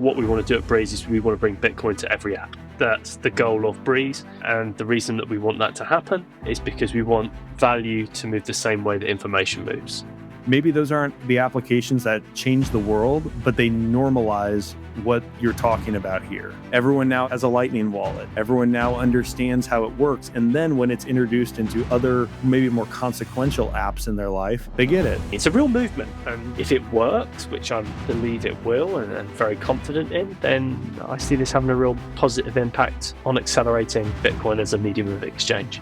what we want to do at Breez is we want to bring Bitcoin to every app. That's the goal of Breez. And the reason that we want that to happen is because we want value to move the same way that information moves. Maybe those aren't the applications that change the world, but they normalize what you're talking about here. Everyone now has a Lightning wallet. Everyone now understands how it works. And then when it's introduced into other, maybe more consequential apps in their life, they get it. It's a real movement. And if it works, which I believe it will and I'm very confident in, then I see this having a real positive impact on accelerating Bitcoin as a medium of exchange.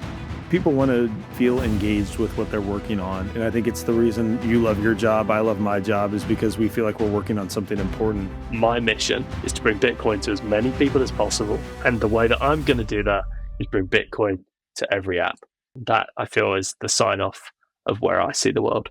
People want to feel engaged with what they're working on. And I think it's the reason you love your job, I love my job, is because we feel like we're working on something important. My mission is to bring Bitcoin to as many people as possible. And the way that I'm going to do that is bring Bitcoin to every app. That, I feel, is the sign off of where I see the world.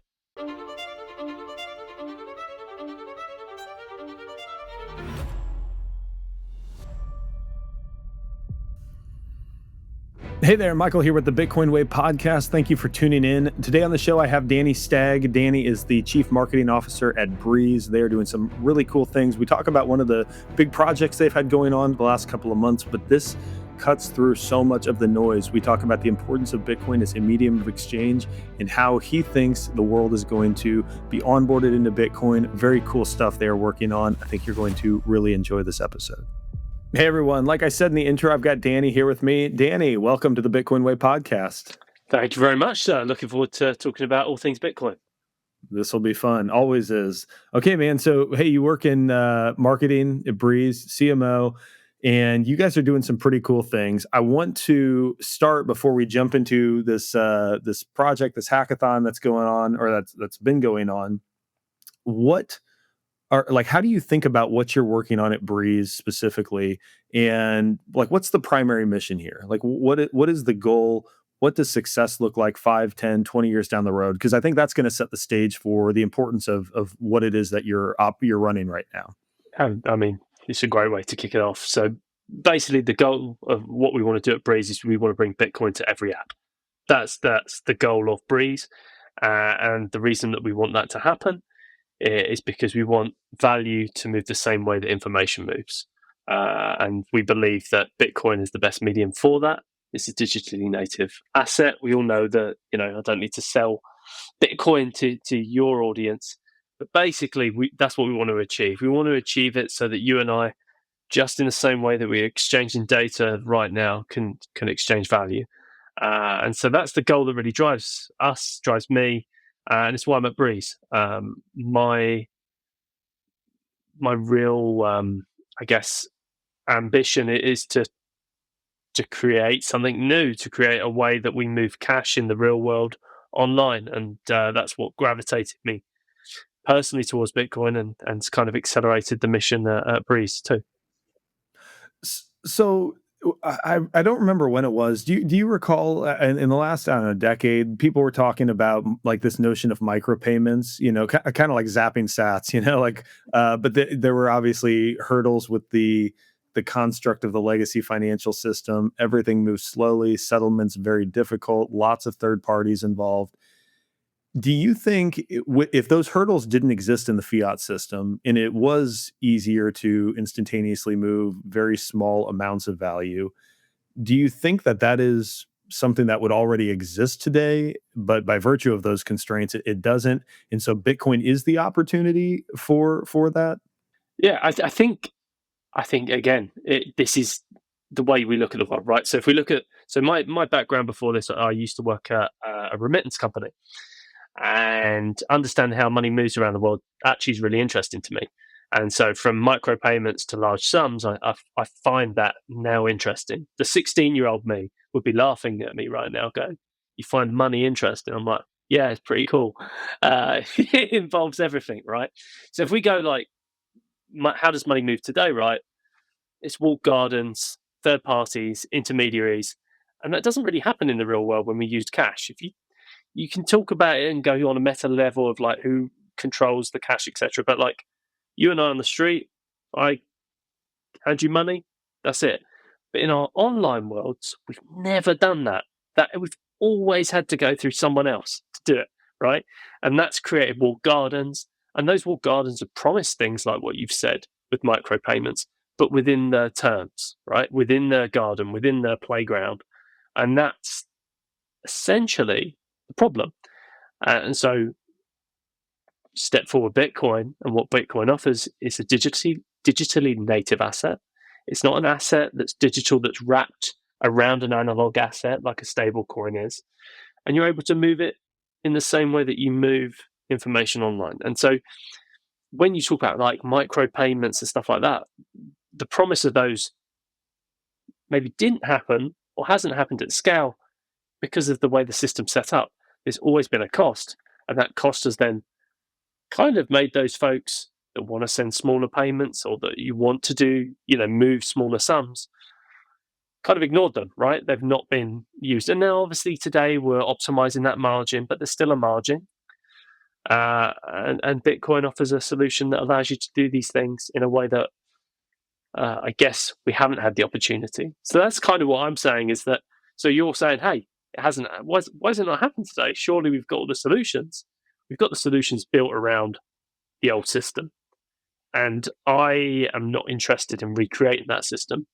Hey there, Michael here with the Bitcoin Way podcast. Thank you for tuning in. Today on the show, I have Danny Stagg. Danny is the Chief Marketing Officer at Breez. They're doing some really cool things. We talk about one of the big projects they've had going on the last couple of months, but this cuts through so much of the noise. We talk about the importance of Bitcoin as a medium of exchange and how he thinks the world is going to be onboarded into Bitcoin. Very cool stuff they're working on. I think you're going to really enjoy this episode. Hey everyone, like I said in the intro, I've got Danny here with me. Danny, welcome to the Bitcoin Way podcast. Thank you very much, sir. Looking forward to talking about all things Bitcoin. This will be fun. Always is. Okay, man. So, hey, you work in marketing at Breez, CMO, and you guys are doing some pretty cool things. I want to start before we jump into this this project, this hackathon that's going on, or that's been going on. How do you think about what you're working on at Breez specifically? And like, what's the primary mission here? Like, what is the goal? What does success look like 5, 10, 20 years down the road? Because I think that's going to set the stage for the importance of what it is that you're running right now. I mean, it's a great way to kick it off. So basically the goal of what we want to do at Breez is we want to bring Bitcoin to every app. That's the goal of Breez. And the reason that we want that to happen is because we want value to move the same way that information moves. And we believe that Bitcoin is the best medium for that. It's a digitally native asset. We all know that, I don't need to sell Bitcoin to your audience, but basically that's what we want to achieve. We want to achieve it so that you and I, just in the same way that we're exchanging data right now, can exchange value. And so that's the goal that really drives us, drives me, and it's why I'm at Breez. My real, I guess, ambition is to create something new, to create a way that we move cash in the real world online, and that's what gravitated me personally towards Bitcoin, and it's kind of accelerated the mission at Breez too. So I don't remember when it was. Do you recall in the last, I don't know, decade, people were talking about like this notion of micropayments, kind of like zapping sats, but there were obviously hurdles with the construct of the legacy financial system. Everything moves slowly, settlements very difficult, lots of third parties involved. Do you think if those hurdles didn't exist in the fiat system and it was easier to instantaneously move very small amounts of value, do you think that is something that would already exist today, but by virtue of those constraints, it doesn't? And so Bitcoin is the opportunity for that? Yeah, I think again, this is the way we look at the world, right? So if we look at, my background before this, I used to work at a remittance company. And understanding how money moves around the world actually is really interesting to me. And so from micropayments to large sums, I find that now interesting. The 16-year-old me would be laughing at me right now going, you find money interesting? I'm like, yeah, it's pretty cool. It involves everything, right? So if we go like, how does money move today, right? It's walled gardens, third parties, intermediaries. And that doesn't really happen in the real world when we use cash. If you can talk about it and go on a meta level of like who controls the cash, etc. But like you and I on the street, I hand you money, that's it. But in our online worlds, we've never done that. That we've always had to go through someone else to do it, right? And that's created walled gardens. And those walled gardens have promised things like what you've said, with micropayments, but within their terms, right? Within their garden, within their playground. And that's essentially the problem. And so step forward Bitcoin, and what Bitcoin offers is a digitally native asset. It's not an asset that's digital, that's wrapped around an analog asset like a stable coin is. And you're able to move it in the same way that you move information online. And so when you talk about like micropayments and stuff like that, the promise of those maybe didn't happen or hasn't happened at scale because of the way the system's set up. There's always been a cost, and that cost has then kind of made those folks that want to send smaller payments or that you want to do, move smaller sums, kind of ignored them, right? They've not been used. And now, obviously, today we're optimizing that margin, but there's still a margin. And Bitcoin offers a solution that allows you to do these things in a way that I guess we haven't had the opportunity. So that's kind of what I'm saying is that. So you're saying, hey, it hasn't. Why has it not happened today? Surely we've got all the solutions. We've got the solutions built around the old system, and I am not interested in recreating that system.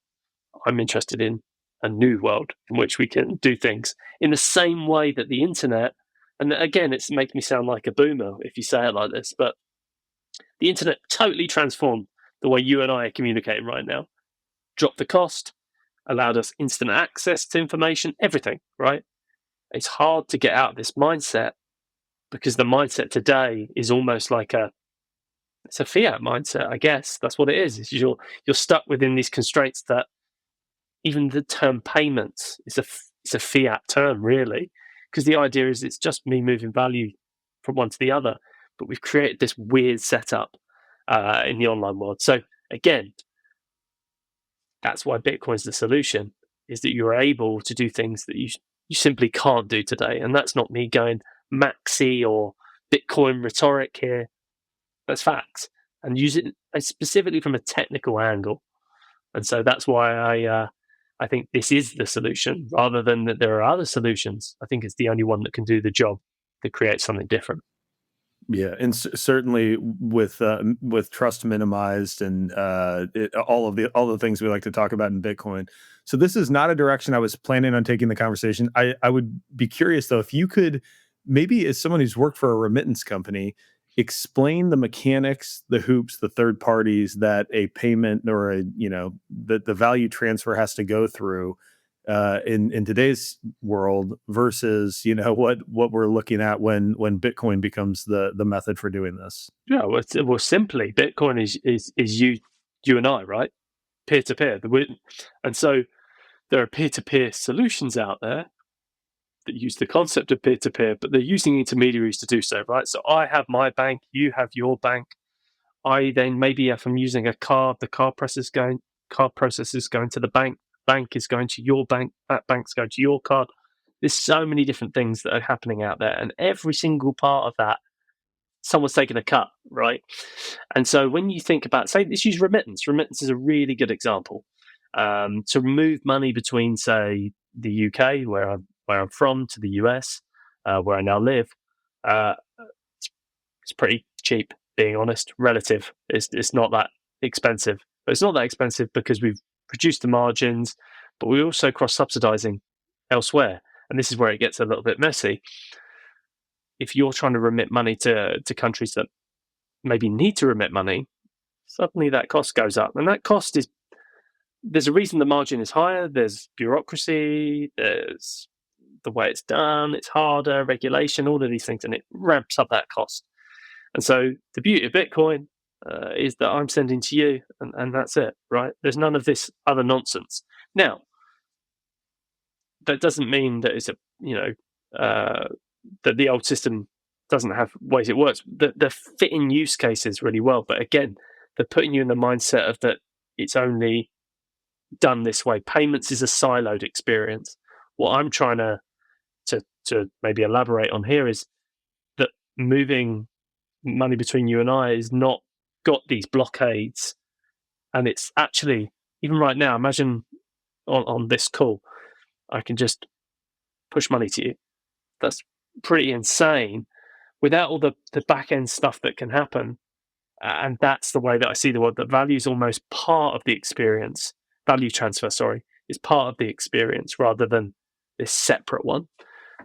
I'm interested in a new world in which we can do things in the same way that the internet. And again, it's making me sound like a boomer if you say it like this, but the internet totally transformed the way you and I are communicating right now. Dropped the cost, allowed us instant access to information, everything, right? It's hard to get out of this mindset because the mindset today is almost like it's a fiat mindset, I guess. That's what it is. You're stuck within these constraints that even the term payments is it's a fiat term, really, because the idea is it's just me moving value from one to the other. But we've created this weird setup in the online world. So again, that's why Bitcoin's the solution, is that you're able to do things that you simply can't do today. And that's not me going maxi or Bitcoin rhetoric here. That's facts. And use it specifically from a technical angle. And so that's why I think this is the solution rather than that there are other solutions. I think it's the only one that can do the job to create something different. Yeah, and certainly with trust minimized and all the things we like to talk about in Bitcoin. So this is not a direction I was planning on taking the conversation. I would be curious though if you could maybe as someone who's worked for a remittance company explain the mechanics, the hoops, the third parties that a payment or the value transfer has to go through in today's world versus what we're looking at when Bitcoin becomes the method for doing this. Yeah, well, simply, Bitcoin is you and I, right? Peer to peer. And so there are peer to peer solutions out there that use the concept of peer to peer, but they're using intermediaries to do so, right? So I have my bank, you have your bank. I then maybe if I'm using a card, the card process is going to the bank is going to your bank, that bank's going to your card. There's so many different things that are happening out there, and every single part of that, someone's taking a cut, right? And so when you think about, say, let's use remittance. Remittance is a really good example. To move money between, say, the UK, where I'm from, to the US, where I now live, uh, it's pretty cheap, being honest. Relative, it's not that expensive, but it's not that expensive because we've reduced the margins, but we're also cross-subsidizing elsewhere, and this is where it gets a little bit messy. If you're trying to remit money to countries that maybe need to remit money, suddenly that cost goes up, and that cost is there's a reason the margin is higher. There's bureaucracy, there's the way it's done, it's harder, regulation, all of these things, and it ramps up that cost. And so the beauty of Bitcoin is that I'm sending to you, and that's it, right? There's none of this other nonsense. Now, that doesn't mean that it's that the old system doesn't have ways it works. They're fitting use cases really well, but again, they're putting you in the mindset of that it's only done this way. Payments is a siloed experience. What I'm trying to maybe elaborate on here is that moving money between you and I is not got these blockades, and it's actually even right now. Imagine on this call, I can just push money to you. That's pretty insane without all the back end stuff that can happen. And that's the way that I see the world. That value is almost part of the experience. Value transfer, sorry, is part of the experience rather than this separate one.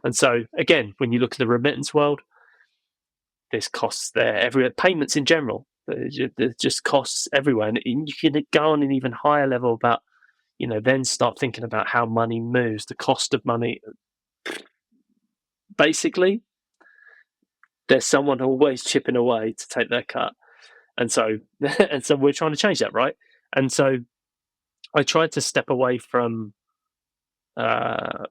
And so, again, when you look at the remittance world, there's costs there everywhere. Payments in general, there's just costs everywhere, and you can go on an even higher level about, then start thinking about how money moves, the cost of money. Basically, there's someone always chipping away to take their cut, and so and so we're trying to change that, right? And so I tried to step away from uh,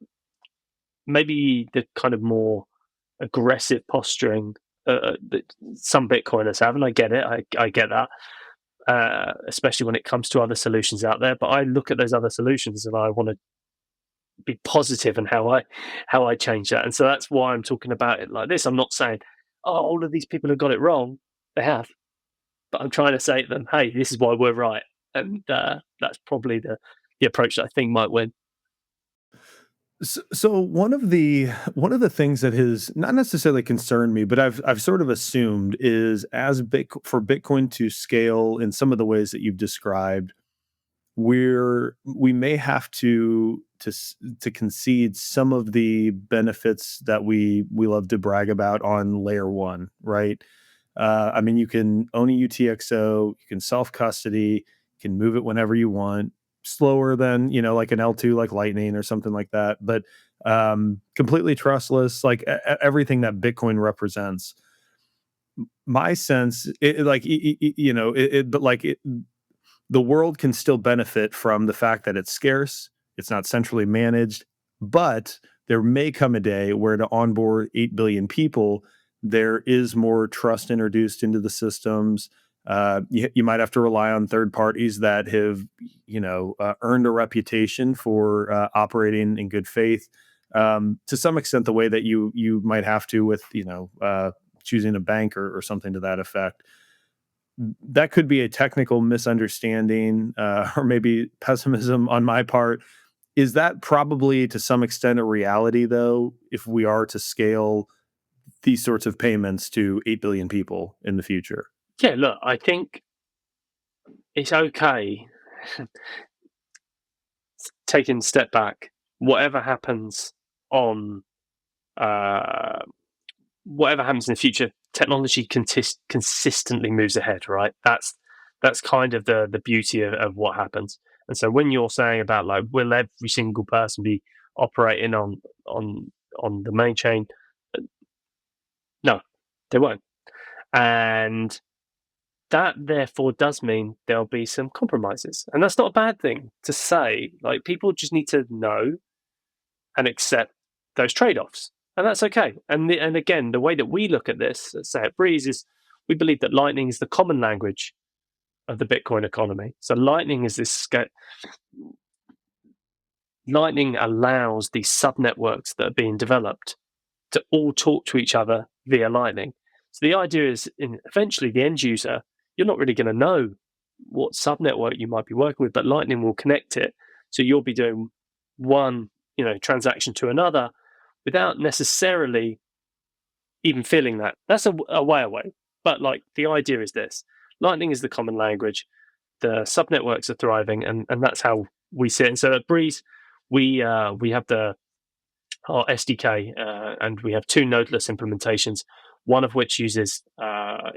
maybe the kind of more aggressive posturing that some Bitcoiners have, and I get it. I get that, especially when it comes to other solutions out there. But I look at those other solutions, and I want to be positive in how I change that. And so that's why I'm talking about it like this. I'm not saying, oh, all of these people have got it wrong. They have, but I'm trying to say to them, hey, this is why we're right, and that's probably the approach that I think might win. So one of the things that has not necessarily concerned me, but I've sort of assumed is as for Bitcoin to scale in some of the ways that you've described, we may have to concede some of the benefits that we love to brag about on layer one, right? I mean, you can own a UTXO, you can self custody, you can move it whenever you want, slower than like an L2, like Lightning or something like that, but completely trustless, like everything that Bitcoin represents. My sense, but like the world can still benefit from the fact that it's scarce, it's not centrally managed, but there may come a day where to onboard 8 billion people, there is more trust introduced into the systems. You might have to rely on third parties that have, earned a reputation for operating in good faith. To some extent, the way that you might have to with, choosing a bank or something to that effect. That could be a technical misunderstanding or maybe pessimism on my part. Is that probably to some extent a reality, though, if we are to scale these sorts of payments to 8 billion people in the future? Yeah, look, I think it's okay taking a step back. Whatever happens on uh, whatever happens in the future, technology consistently moves ahead, right? That's kind of the beauty of what happens. And so when you're saying about like, will every single person be operating on on the main chain? No, they won't. And that therefore does mean there'll be some compromises, and that's not a bad thing to say. Like, people just need to know and accept those trade-offs, and that's okay. And again, the way that we look at this, let's say at Breeze, is we believe that Lightning is the common language of the Bitcoin economy. So Lightning is this Lightning allows these subnetworks that are being developed to all talk to each other via Lightning. So the idea is, eventually, the end user, you're not really going to know what subnetwork you might be working with, but Lightning will connect it. So you'll be doing one, transaction to another without necessarily even feeling that. That's a way away. But like, the idea is this: Lightning is the common language. The subnetworks are thriving, and that's how we see it. And so at Breeze, we have our SDK, and we have two nodeless implementations. One of which uses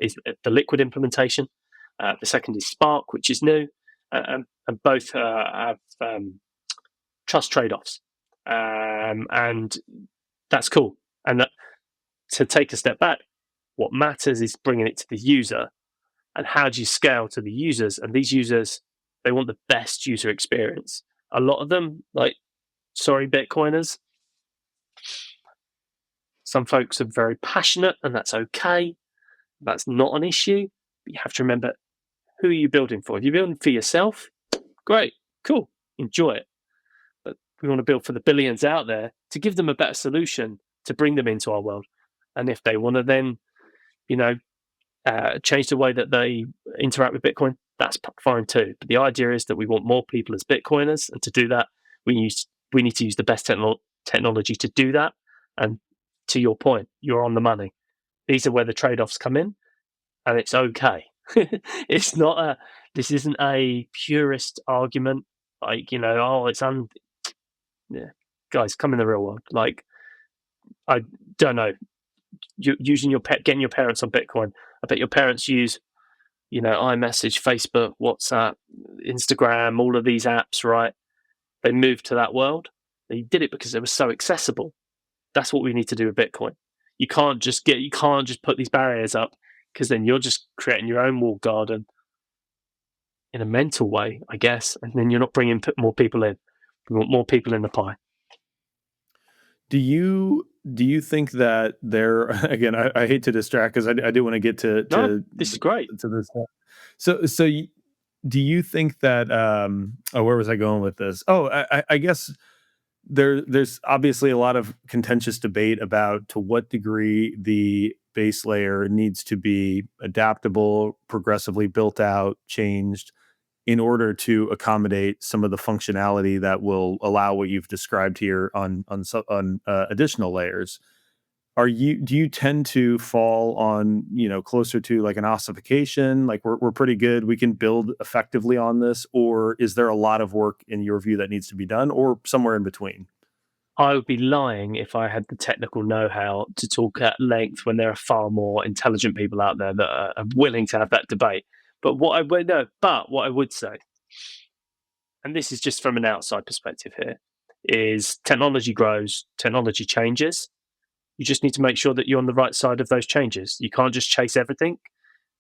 is the Liquid implementation. The second is Spark, which is new, and both have trust trade-offs, and that's cool. And to take a step back, what matters is bringing it to the user, and how do you scale to the users? And these users, they want the best user experience. A lot of them, like, sorry, Bitcoiners, some folks are very passionate, and that's okay. That's not an issue. But you have to remember, who are you building for? If you're building for yourself, great, cool, enjoy it. But we want to build for the billions out there to give them a better solution to bring them into our world. And if they want to then, you know, change the way that they interact with Bitcoin, that's fine too. But the idea is that we want more people as Bitcoiners, and to do that, we need to use the best technology to do that. And to your point, you're on the money. These are where the trade-offs come in, and it's okay. It's not a. This isn't a purist argument. Like, oh, yeah, guys, come in the real world. Like, I don't know, using getting your parents on Bitcoin. I bet your parents use, iMessage, Facebook, WhatsApp, Instagram, all of these apps, right? They moved to that world. They did it because it was so accessible. That's what we need to do with Bitcoin. You can't just put these barriers up, because then you're just creating your own walled garden in a mental way, I guess, and then you're not bringing more people in. We want more people in the pie. Do you think that there again? I hate to distract because I do want to get to No, this is great. this. Do you think that where was I going with this? Oh, I guess there's obviously a lot of contentious debate about to what degree the base layer needs to be adaptable, progressively built out, changed in order to accommodate some of the functionality that will allow what you've described here on additional layers. Do you tend to fall on, closer to like an ossification, like we're pretty good, we can build effectively on this, or is there a lot of work in your view that needs to be done, or somewhere in between? I would be lying if I had the technical know-how to talk at length when there are far more intelligent people out there that are willing to have that debate. But what I would say, and this is just from an outside perspective here, is technology grows, technology changes. You just need to make sure that you're on the right side of those changes. You can't just chase everything,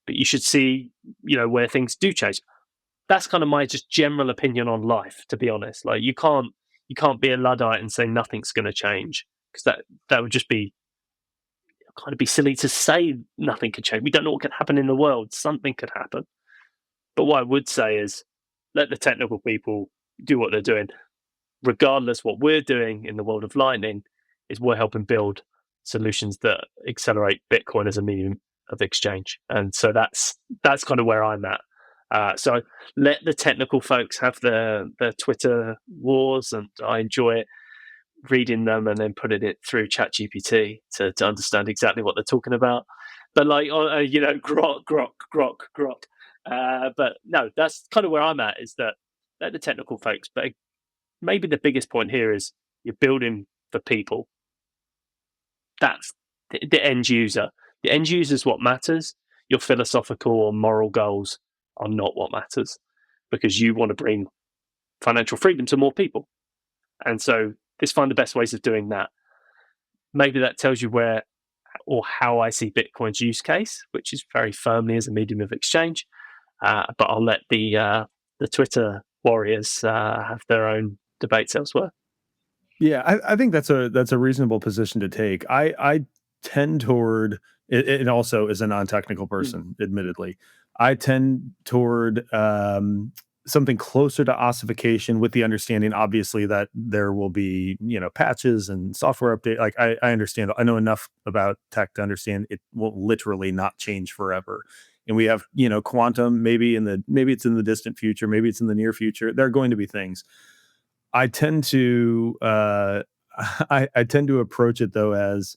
but you should see, where things do change. That's kind of my just general opinion on life, to be honest. Like, you can't be a luddite and say nothing's going to change, because that would just be kind of be silly to say nothing could change. We don't know what could happen in the world. Something could happen. But what I would say is, let the technical people do what they're doing. Regardless, what we're doing in the world of Lightning is we're helping build solutions that accelerate Bitcoin as a medium of exchange. And so that's kind of where I'm at. So let the technical folks have their Twitter wars, and I enjoy it, reading them and then putting it through ChatGPT to understand exactly what they're talking about. But like, grok. But no, that's kind of where I'm at. Is that let the technical folks, but maybe the biggest point here is you're building for people. That's the end user. The end user is what matters. Your philosophical or moral goals are not what matters, because you want to bring financial freedom to more people. And so let's find the best ways of doing that. Maybe that tells you where or how I see Bitcoin's use case, which is very firmly as a medium of exchange. But I'll let the Twitter warriors have their own debates elsewhere. Yeah, I think that's a reasonable position to take. I tend toward it, and also as a non-technical Mm. person, admittedly, I tend toward something closer to ossification, with the understanding, obviously, that there will be patches and software update. Like I understand, I know enough about tech to understand it will literally not change forever. And we have quantum, maybe it's in the distant future, maybe it's in the near future. There are going to be things. I tend to I tend to approach it though, as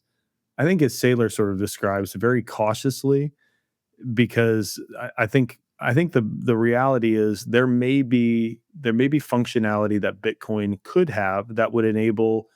I think as Saylor sort of describes, very cautiously, because I think the reality is there may be functionality that Bitcoin could have that would enable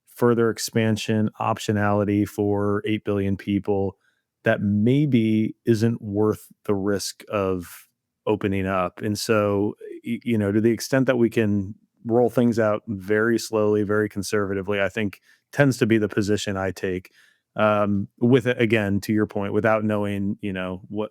further expansion, optionality for 8 billion people, that maybe isn't worth the risk of opening up. And so, to the extent that we can roll things out very slowly, very conservatively, I think tends to be the position I take. With it, again, to your point, without knowing, what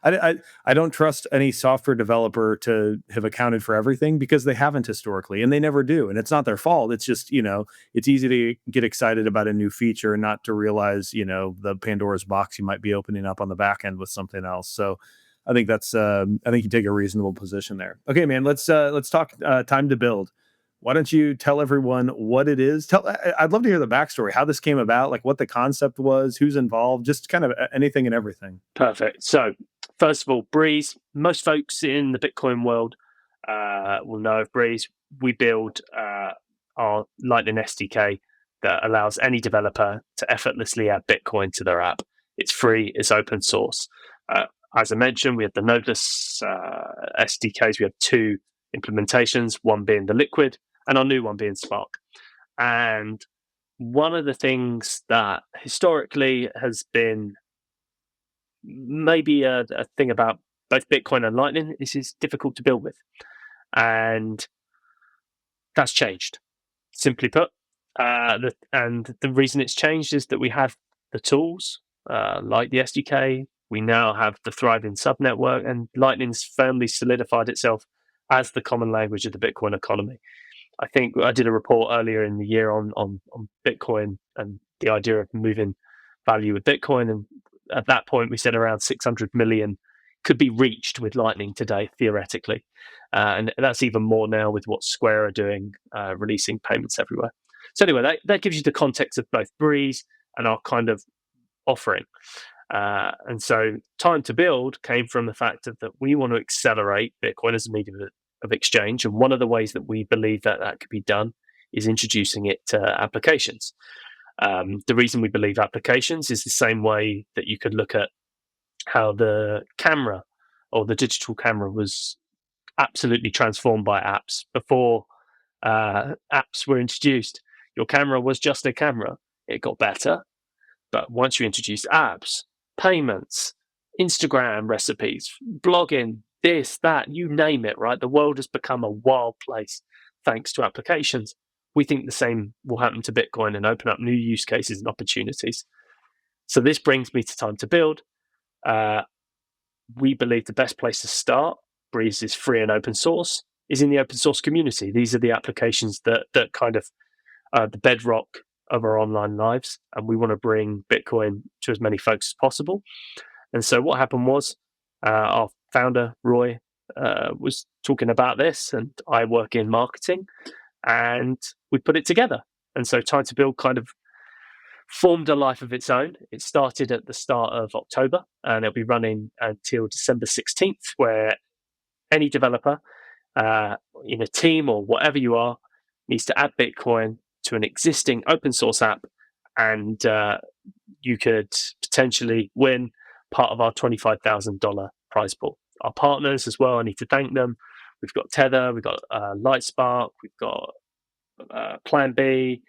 I don't trust any software developer to have accounted for everything, because they haven't historically, and they never do. And it's not their fault. It's just, it's easy to get excited about a new feature and not to realize, the Pandora's box you might be opening up on the back end with something else. So I think you take a reasonable position there. Okay, man, let's talk time to build. Why don't you tell everyone what it is? I'd love to hear the backstory, how this came about, like what the concept was, who's involved, just kind of anything and everything. Perfect. So, first of all, Breez. Most folks in the Bitcoin world will know of Breez. We build our Lightning SDK that allows any developer to effortlessly add Bitcoin to their app. It's free, it's open source. as I mentioned, we had the nodeless SDKs. We had 2 implementations, one being the Liquid and our new one being Spark. And one of the things that historically has been maybe a thing about both Bitcoin and Lightning is it's difficult to build with. And that's changed, simply put. And the reason it's changed is that we have the tools like the SDK. We now have the thriving subnetwork, and Lightning's firmly solidified itself as the common language of the Bitcoin economy. I think I did a report earlier in the year on Bitcoin and the idea of moving value with Bitcoin. And at that point, we said around 600 million could be reached with Lightning today, theoretically. And that's even more now with what Square are doing, releasing payments everywhere. So anyway, that gives you the context of both Breez and our kind of offering. And so time to build came from the fact that we want to accelerate Bitcoin as a medium of exchange. And one of the ways that we believe that could be done is introducing it to applications. The reason we believe applications is the same way that you could look at how the camera or the digital camera was absolutely transformed by apps. Before apps were introduced, your camera was just a camera. It got better. But once you introduce apps, payments, Instagram recipes, blogging, this, that, you name it, right? The world has become a wild place thanks to applications. We think the same will happen to Bitcoin and open up new use cases and opportunities. So this brings me to time to build. We believe the best place to start, Breez is free and open source, is in the open source community. These are the applications that kind of the bedrock of our online lives, and we want to bring Bitcoin to as many folks as possible. And so what happened was our founder, Roy, was talking about this, and I work in marketing, and we put it together. And so Time to Build kind of formed a life of its own. It started at the start of October, and it'll be running until December 16th, where any developer in a team or whatever you are needs to add Bitcoin to an existing open source app, and you could potentially win part of our $25,000 prize pool. Our partners as well, I need to thank them. We've got Tether, we've got Lightspark, we've got Plan B,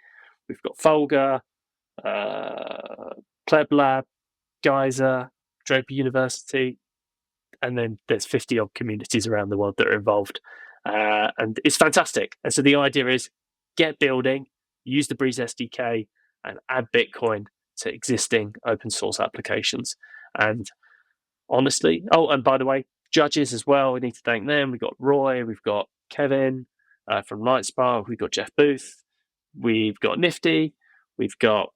we've got Folga, Pleb Lab, Geyser, Draper University, and then there's 50 odd communities around the world that are involved. And it's fantastic. And so the idea is get building, use the Breez SDK, and add Bitcoin to existing open source applications. And honestly, oh, and by the way, judges as well, we need to thank them. We've got Roy, we've got Kevin from Lightspark, we've got Jeff Booth, we've got Nifty, we've got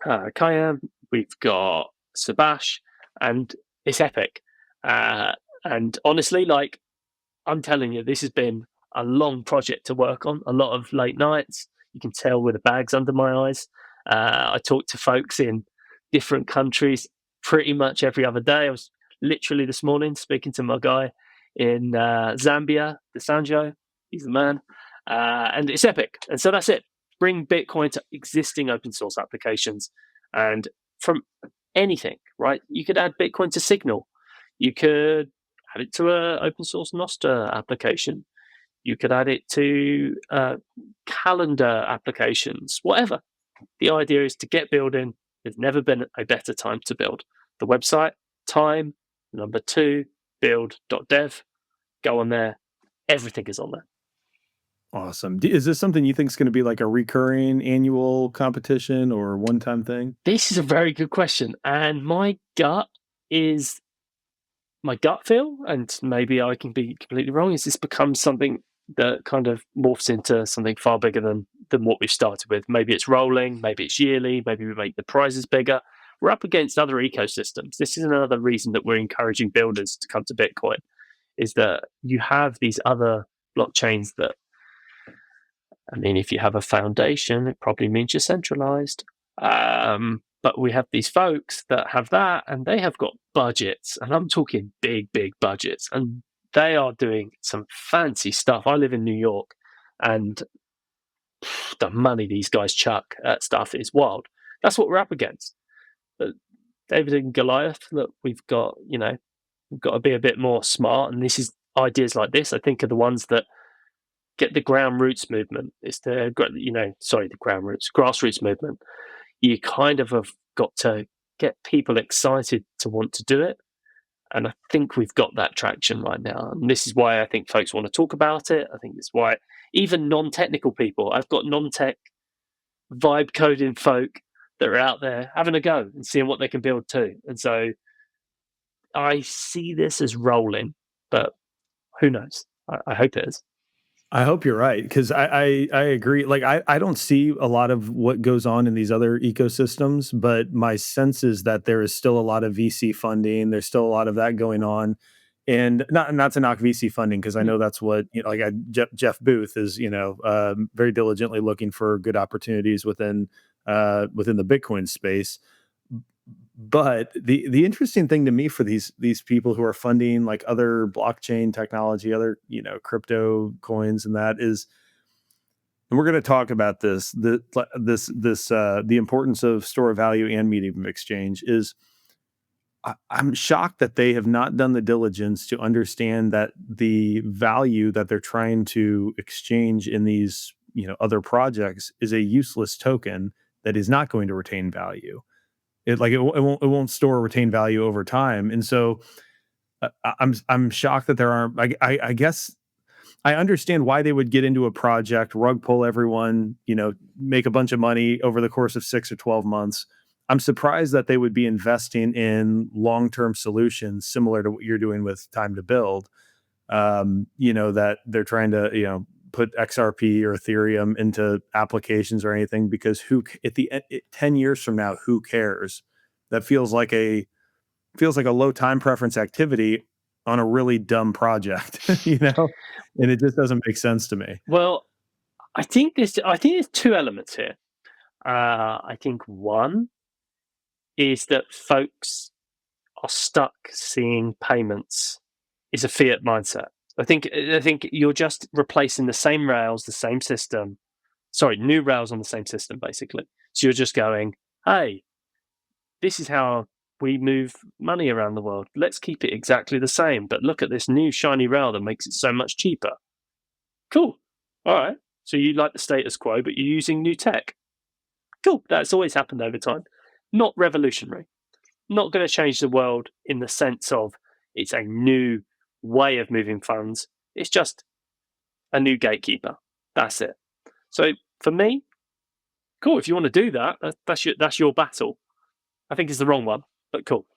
Kayam, we've got Sabash, and it's epic. And honestly, like I'm telling you, this has been a long project to work on, a lot of late nights. You can tell with the bags under my eyes. I talk to folks in different countries pretty much every other day. I was literally this morning speaking to my guy in Zambia, Desanjo. He's the man. And it's epic. And so that's it. Bring Bitcoin to existing open source applications. And from anything, right? You could add Bitcoin to Signal. You could add it to an open source Nostr application. You could add it to calendar applications, whatever. The idea is to get building. There's never been a better time to build. The website, time, number 2, build.dev. Go on there. Everything is on there. Awesome. Is this something you think is going to be like a recurring annual competition or one-time thing? This is a very good question. And my gut feel, and maybe I can be completely wrong, is this becomes something that kind of morphs into something far bigger than what we've started with. Maybe it's rolling, maybe it's yearly, maybe we make the prizes bigger. We're up against other ecosystems. This is another reason that we're encouraging builders to come to Bitcoin, is that you have these other blockchains that, I mean, if you have a foundation, it probably means you're centralized. But we have these folks that have that, and they have got budgets, and I'm talking big, big budgets, and they are doing some fancy stuff. I live in New York, and the money these guys chuck at stuff is wild. That's what we're up against. But David and Goliath, look, we've got, We've got to be a bit more smart, and this is ideas like this, I think, are the ones that get the ground roots movement. It's the ground roots, grassroots movement. You kind of have got to get people excited to want to do it. And I think we've got that traction right now. And this is why I think folks want to talk about it. I think it's why even non technical people, I've got non tech vibe coding folk that are out there having a go and seeing what they can build too. And so I see this as rolling, but who knows? I hope it is. I hope you're right because I agree. Like I don't see a lot of what goes on in these other ecosystems, but my sense is that there is still a lot of VC funding. There's still a lot of that going on, and not to knock VC funding because I Mm. know that's what Jeff Booth is very diligently looking for good opportunities within the Bitcoin space. But the interesting thing to me for these people who are funding like other blockchain technology, other crypto coins, and that is, and we're going to talk about the importance of store of value and medium of exchange is. I'm shocked that they have not done the diligence to understand that the value that they're trying to exchange in these other projects is a useless token that is not going to retain value. It won't store or retain value over time, and so I'm shocked that there aren't. I guess I understand why they would get into a project, rug pull everyone, make a bunch of money over the course of 6 or 12 months. I'm surprised that they would be investing in long term solutions similar to what you're doing with time to build. That they're trying to put XRP or Ethereum into applications or anything because who at the 10 years from now, who cares? That feels like a low time preference activity on a really dumb project, and it just doesn't make sense to me. Well, I think there's two elements here. I think one is that folks are stuck seeing payments is a fiat mindset. I think you're just replacing the same rails, the same system. Sorry, new rails on the same system, basically. So you're just going, hey, this is how we move money around the world. Let's keep it exactly the same, but look at this new shiny rail that makes it so much cheaper. Cool. All right. So you like the status quo, but you're using new tech. Cool. That's always happened over time. Not revolutionary. Not going to change the world in the sense of it's a new way of moving funds. It's just a new gatekeeper. That's it. So for me, cool. If you want to do that, that's your battle. I think it's the wrong one, but cool.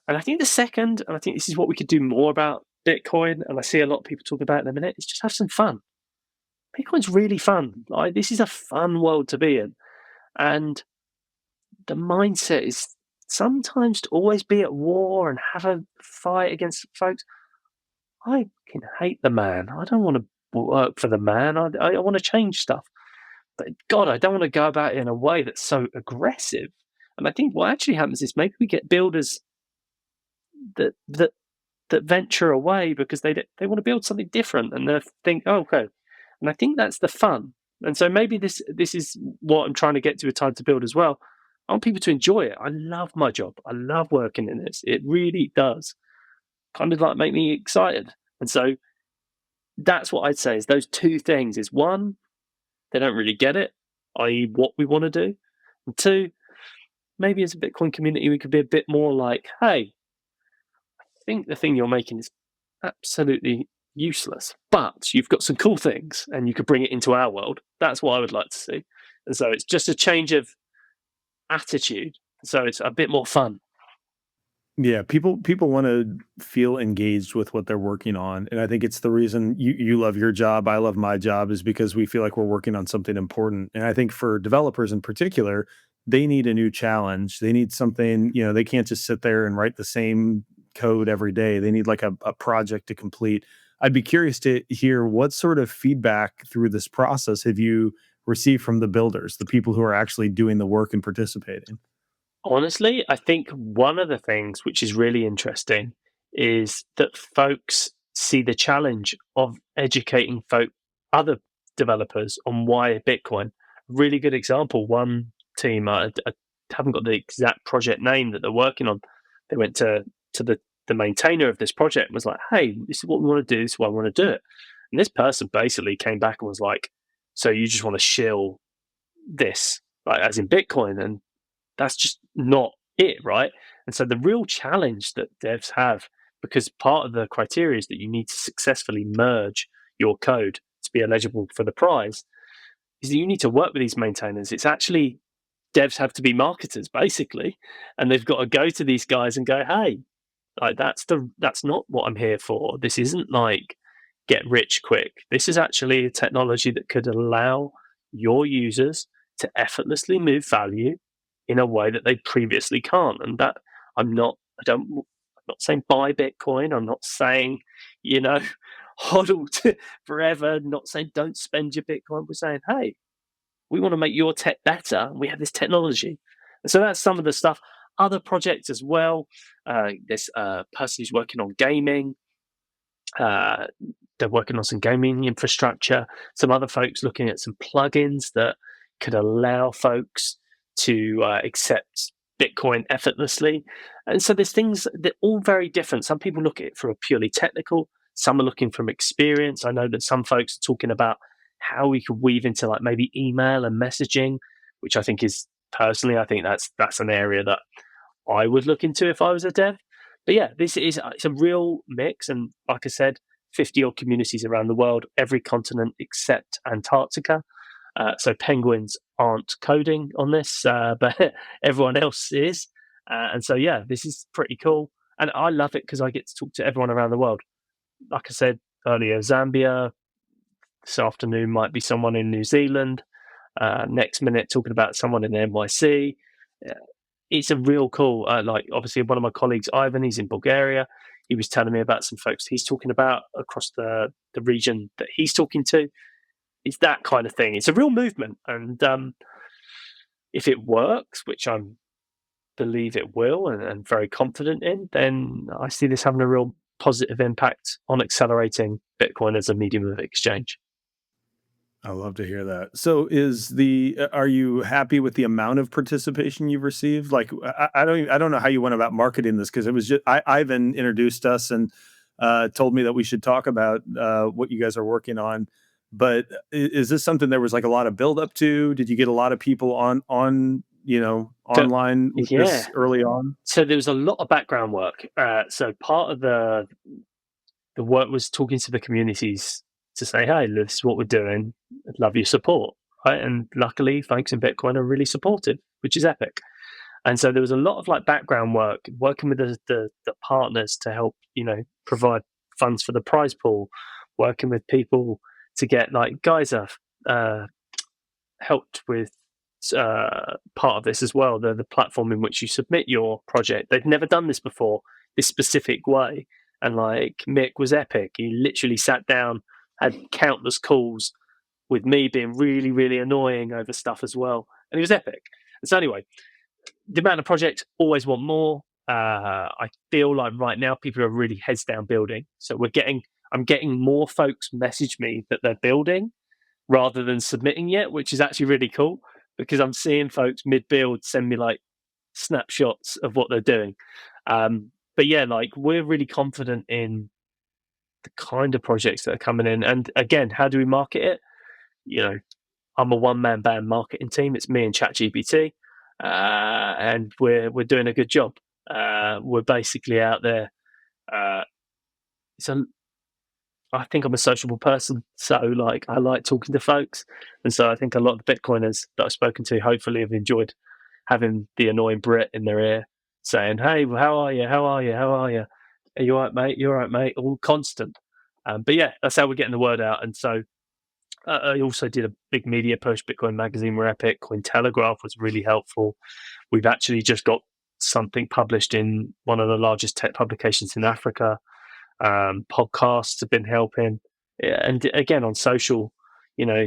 And I think the second, and I think this is what we could do more about Bitcoin, and I see a lot of people talk about it in a minute, is just have some fun. Bitcoin's really fun. Like, this is a fun world to be in. And the mindset is sometimes to always be at war and have a fight against folks. I can hate the man. I don't want to work for the man. I want to change stuff. But God, I don't want to go about it in a way that's so aggressive. And I think what actually happens is maybe we get builders that venture away because they want to build something different and they think, oh, okay. And I think that's the fun. And so maybe this is what I'm trying to get to with time to build as well. I want people to enjoy it. I love my job. I love working in this. It really does kind of like make me excited. And so that's what I'd say is those two things is one, they don't really get it, i.e. what we want to do. And two, maybe as a Bitcoin community, we could be a bit more like, hey, think the thing you're making is absolutely useless, but you've got some cool things and you could bring it into our world. That's what I would like to see. And so it's just a change of attitude. So it's a bit more fun. Yeah, people want to feel engaged with what they're working on, and I think it's the reason you love your job, I love my job, is because we feel like we're working on something important. And I think for developers in particular, they need a new challenge. They need something, they can't just sit there and write the same code every day. They need like a project to complete. I'd be curious to hear what sort of feedback through this process have you received from the builders, the people who are actually doing the work and participating. Honestly, I think one of the things which is really interesting is that folks see the challenge of educating other developers on why Bitcoin. Really good example. One team, I haven't got the exact project name that they're working on. They went to the the maintainer of this project was like, hey, this is what we want to do. This is why I want to do it. And this person basically came back and was like, so you just want to shill this, like as in Bitcoin, and that's just not it, right? And so the real challenge that devs have, because part of the criteria is that you need to successfully merge your code to be eligible for the prize, is that you need to work with these maintainers. It's actually devs have to be marketers basically, and they've got to go to these guys and go, hey, like that's not what I'm here for. This isn't like get rich quick. This is actually a technology that could allow your users to effortlessly move value in a way that they previously can't. And that I'm not saying buy Bitcoin. I'm not saying, you know, hodl forever. Not saying don't spend your Bitcoin. We're saying, hey, we want to make your tech better. We have this technology. And so that's some of the stuff. Other projects as well. There's a person who's working on gaming. Uh, they're working on some gaming infrastructure. Some other folks looking at some plugins that could allow folks to accept Bitcoin effortlessly. And so there's things that are all very different. Some people look at it from a purely technical. Some are looking from experience. I know that some folks are talking about how we could weave into like maybe email and messaging, which I think is personally, I think that's an area that I would look into if I was a dev. But yeah, this is it's a real mix, and like I said, 50 odd communities around the world, every continent except Antarctica. So penguins aren't coding on this, but everyone else is. And so yeah, this is pretty cool, and I love it because I get to talk to everyone around the world. Like I said earlier, Zambia. This afternoon might be someone in New Zealand. Next minute, talking about someone in NYC. It's a real cool. Like obviously, one of my colleagues, Ivan, he's in Bulgaria. He was telling me about some folks he's talking about across the region that he's talking to. It's that kind of thing. It's a real movement, and if it works, which I believe it will, and very confident in, then I see this having a real positive impact on accelerating Bitcoin as a medium of exchange. I love to hear that. So are you happy with the amount of participation you've received? Like I don't know how you went about marketing this because it was just Ivan introduced us and told me that we should talk about what you guys are working on. But is this something there was like a lot of build up to? Did you get a lot of people on So, online with yeah. this early on? So there was a lot of background work. So part of the work was talking to the communities to say, hey, this is what we're doing. I'd love your support. Right. And luckily, folks in Bitcoin are really supportive, which is epic. And so there was a lot of like background work, working with the partners to help, provide funds for the prize pool, working with people to get like Geyser helped with part of this as well, the platform in which you submit your project. They've never done this before, this specific way. And like Mick was epic. He literally sat down, had countless calls with me being really, really annoying over stuff as well. And he was epic. And so anyway, the amount of projects always want more. I feel like right now people are really heads down building. So I'm getting more folks message me that they're building rather than submitting yet, which is actually really cool because I'm seeing folks mid build send me like snapshots of what they're doing. But yeah, like we're really confident in the kind of projects that are coming in. And again, how do we market it? You know, I'm a one man band marketing team. It's me and ChatGPT, and we're doing a good job. We're basically out there. Uh, so I think I'm a sociable person, so like I like talking to folks, and so I think a lot of the Bitcoiners that I've spoken to hopefully have enjoyed having the annoying Brit in their ear saying, "Hey, well, how are you? How are you? How are you? Are you all right, mate? You all right, mate?" All constant. But yeah, that's how we're getting the word out. And so I also did a big media push. Bitcoin Magazine were epic. Cointelegraph was really helpful. We've actually just got something published in one of the largest tech publications in Africa. Podcasts have been helping. Yeah, and again, on social,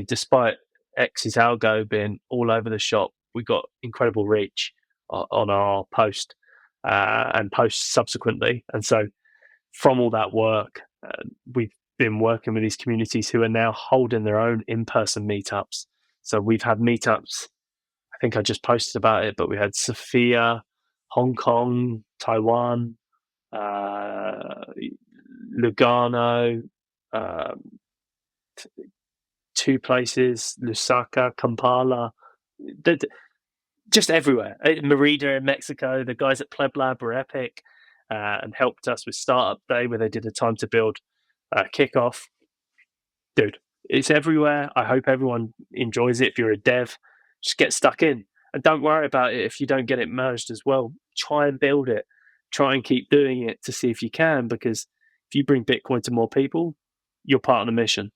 despite X's algo being all over the shop, we got incredible reach on our post and posts subsequently. And so from all that work, we've been working with these communities who are now holding their own in-person meetups. So we've had meetups. I think I just posted about it, but we had Sophia, Hong Kong, Taiwan, uh, Lugano, um, two places, Lusaka, Kampala, just everywhere. Merida in Mexico, the guys at Pleb Lab were epic and helped us with Startup Day where they did a time to build kickoff. Dude, it's everywhere. I hope everyone enjoys it. If you're a dev, just get stuck in and don't worry about it if you don't get it merged as well. Try and build it. Try and keep doing it to see if you can, because if you bring Bitcoin to more people, you're part of the mission.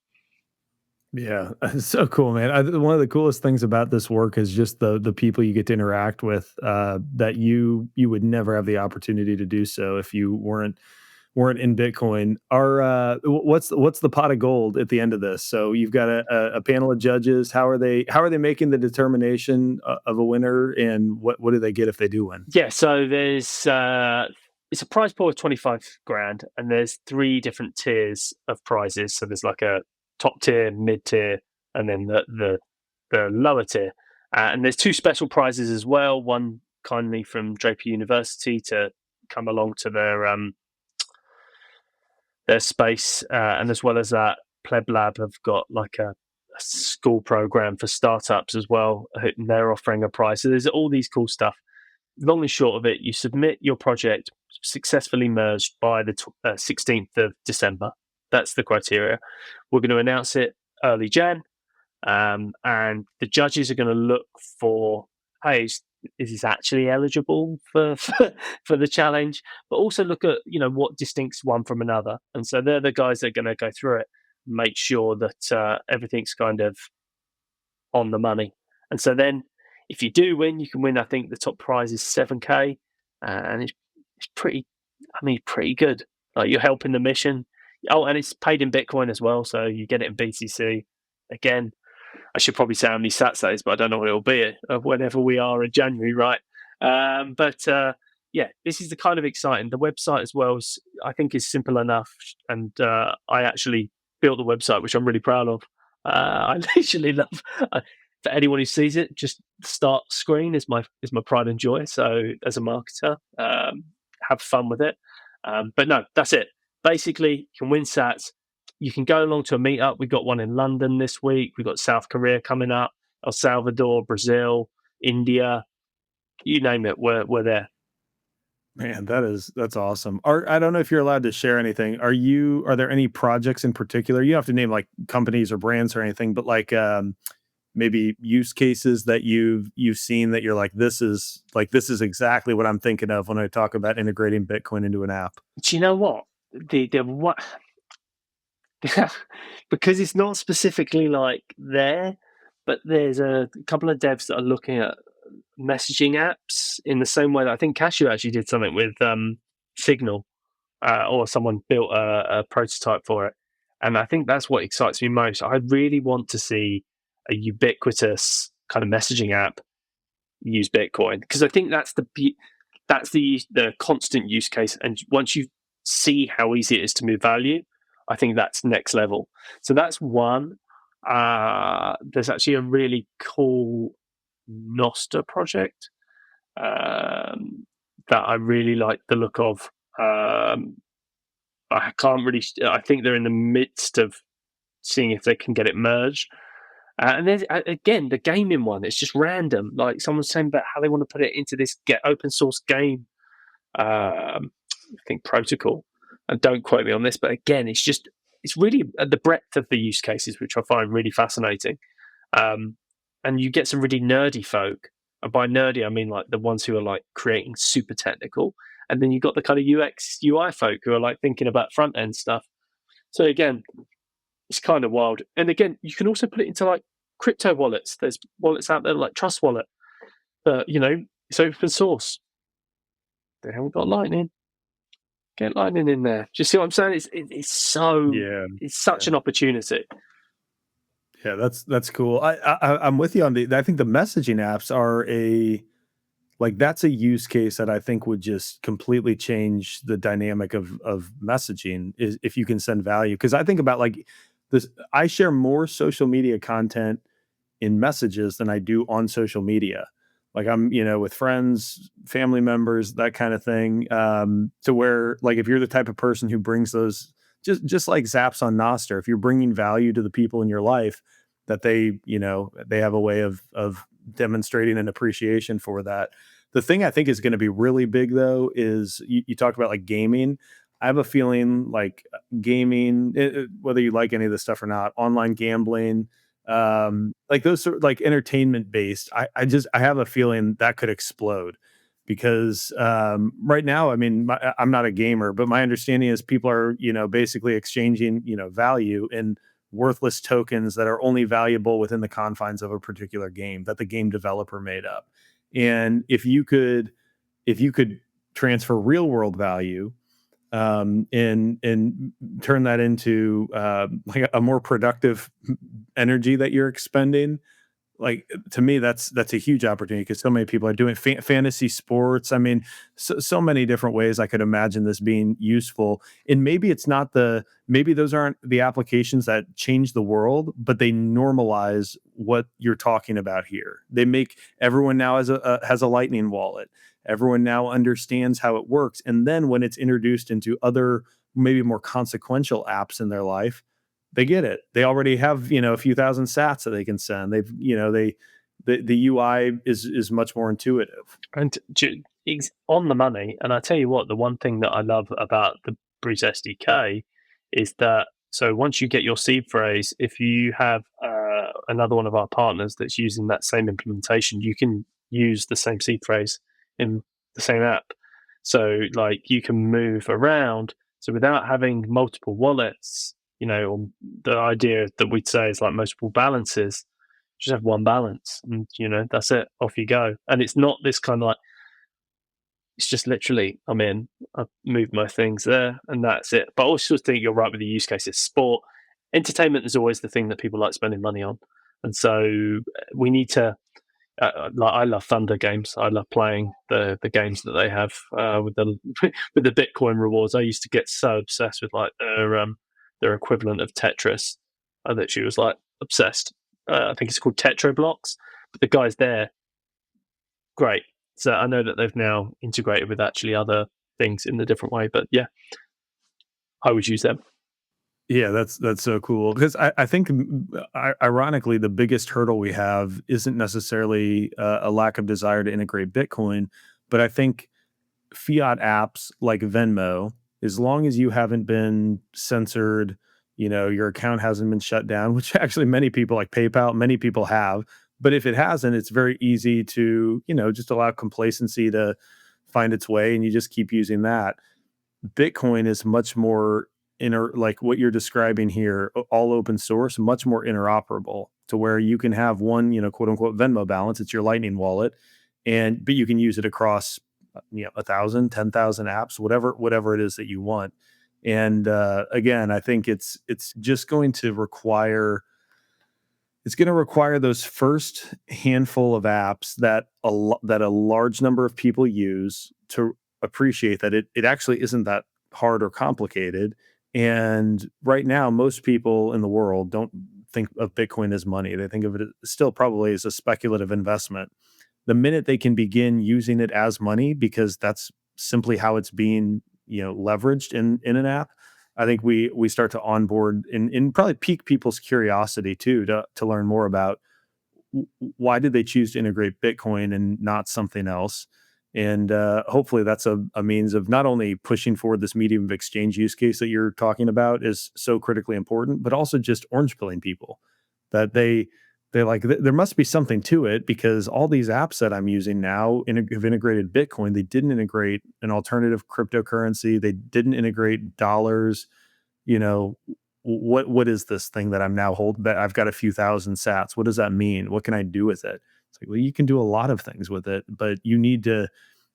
Yeah, it's so cool, man. One of the coolest things about this work is just the people you get to interact with, that you would never have the opportunity to do so if you weren't in Bitcoin. What's the pot of gold at the end of this? So you've got a panel of judges. How are they making the determination of a winner, and what do they get if they do win? Yeah, so there's it's a prize pool of 25 grand, and there's three different tiers of prizes. So there's like a top tier, mid tier, and then the lower tier. And there's two special prizes as well. One kindly from Draper University to come along to their space, and as well as that, Pleb Lab have got like a school program for startups as well. And they're offering a prize. So there's all these cool stuff. Long and short of it, you submit your project successfully merged by the 16th of December. That's the criteria. We're going to announce it early Jan, and the judges are going to look for, hey, is this actually eligible for the challenge? But also look at what distincts one from another, and so they're the guys that are going to go through it, make sure that everything's kind of on the money. And so then, if you do win, you can win. I think the top prize is 7K, and it's pretty. I mean, pretty good. Like, you're helping the mission. Oh, and it's paid in Bitcoin as well, so you get it in BTC. Again, I should probably say how many Sats that is, but I don't know what it'll be whenever we are in January, right? But yeah, this is the kind of exciting. The website as well, I think, is simple enough, and I actually built the website, which I'm really proud of. I literally love. For anyone who sees it, just the start screen is my pride and joy. So as a marketer, have fun with it. But no, that's it. Basically, you can win Sats. You can go along to a meetup. We got one in London this week. We've got South Korea coming up, El Salvador, Brazil, India, you name it. We're there. Man, that's awesome. I don't know if you're allowed to share anything. Are there any projects in particular? You don't have to name like companies or brands or anything, but like maybe use cases that you've seen that you're this is exactly what I'm thinking of when I talk about integrating Bitcoin into an app. Do you know what? The what? Because it's not specifically like there, but there's a couple of devs that are looking at messaging apps in the same way that I think Cashew actually did something with Signal, or someone built a prototype for it. And I think that's what excites me most. I really want to see a ubiquitous kind of messaging app use Bitcoin, because I think that's the constant use case. And once you see how easy it is to move value, I think that's next level. So that's one. There's actually a really cool Noster project that I really like the look of. I can't really. I think they're in the midst of seeing if they can get it merged. And then again, the gaming one, it's just random. Like, someone's saying about how they want to put it into this get open source game. I think protocol. And don't quote me on this, but again, it's really the breadth of the use cases, which I find really fascinating. Um, and you get some really nerdy folk. And by nerdy, I mean like the ones who are like creating super technical. And then you've got the kind of UX UI folk who are like thinking about front end stuff. So again, it's kind of wild. And again, you can also put it into like crypto wallets. There's wallets out there like Trust Wallet, but it's open source. They haven't got Lightning. Get Lightning in there. Do you see what I'm saying? Yeah. It's such Yeah. an opportunity. Yeah, that's cool. I'm with you on I think the messaging apps are that's a use case that I think would just completely change the dynamic of messaging, is if you can send value. Because I think about like this, I share more social media content in messages than I do on social media. like I'm, with friends, family members, that kind of thing. To where, like, if you're the type of person who brings those, just like Zaps on Noster, if you're bringing value to the people in your life, that they have a way of demonstrating an appreciation for that. The thing I think is going to be really big though is you talked about like gaming. I have a feeling like gaming, whether you like any of this stuff or not, online gambling, like those sort like entertainment based, I have a feeling that could explode because right now, I mean, I'm not a gamer, but my understanding is people are, basically exchanging, value in worthless tokens that are only valuable within the confines of a particular game that the game developer made up. And if you could transfer real world value, and turn that into like a more productive energy that you're expending, like, to me, that's a huge opportunity because so many people are doing fantasy sports. I mean, so many different ways I could imagine this being useful. And maybe those aren't the applications that change the world, but they normalize what you're talking about here. They make everyone now has a lightning wallet. Everyone now understands how it works. And then when it's introduced into other, maybe more consequential apps in their life, they get it. They already have, a few thousand sats that they can send. They've, the UI is much more intuitive. And on the money. And I tell you what, the one thing that I love about the Breeze SDK is that, so once you get your seed phrase, if you have another one of our partners that's using that same implementation, you can use the same seed phrase in the same app. So like you can move around. So without having multiple wallets, or the idea that we'd say is like multiple balances, just have one balance, and that's it. Off you go. And it's not this kind of like, it's just literally I'm in, I've moved my things there, and that's it. But I also think you're right with the use cases. Sport, entertainment is always the thing that people like spending money on, and so we need to. Like I love Thunder games. I love playing the games that they have with the with the Bitcoin rewards. I used to get so obsessed with like their equivalent of Tetris. I literally was like obsessed. I think it's called Tetra Blocks, but the guys there, great. So I know that they've now integrated with actually other things in a different way, but yeah, I would use them. Yeah, that's so cool because I think, ironically, the biggest hurdle we have isn't necessarily a lack of desire to integrate Bitcoin, but I think fiat apps like Venmo, as long as you haven't been censored, your account hasn't been shut down, which actually many people, like PayPal, many people have. But if it hasn't, it's very easy to, just allow complacency to find its way and you just keep using that. Bitcoin is much more like what you're describing here, all open source, much more interoperable to where you can have one, quote unquote Venmo balance. It's your Lightning wallet, but you can use it across, 1,000, 10,000 apps, whatever it is that you want. And again, I think it's just going to require those first handful of apps that a large number of people use to appreciate that it actually isn't that hard or complicated. And right now, most people in the world don't think of Bitcoin as money. They think of it still probably as a speculative investment. The minute they can begin using it as money, because that's simply how it's being, leveraged in an app, I think we start to onboard and probably pique people's curiosity too to learn more about why did they choose to integrate Bitcoin and not something else. And hopefully that's a means of not only pushing forward this medium of exchange use case that you're talking about is so critically important, but also just orange pilling people that they like there must be something to it because all these apps that I'm using now have integrated Bitcoin. They didn't integrate an alternative cryptocurrency. They didn't integrate dollars. you know what is this thing that I'm now holding, that I've got a few thousand sats? What does that mean? What can I do with it? It's like, well, you can do a lot of things with it, but you need to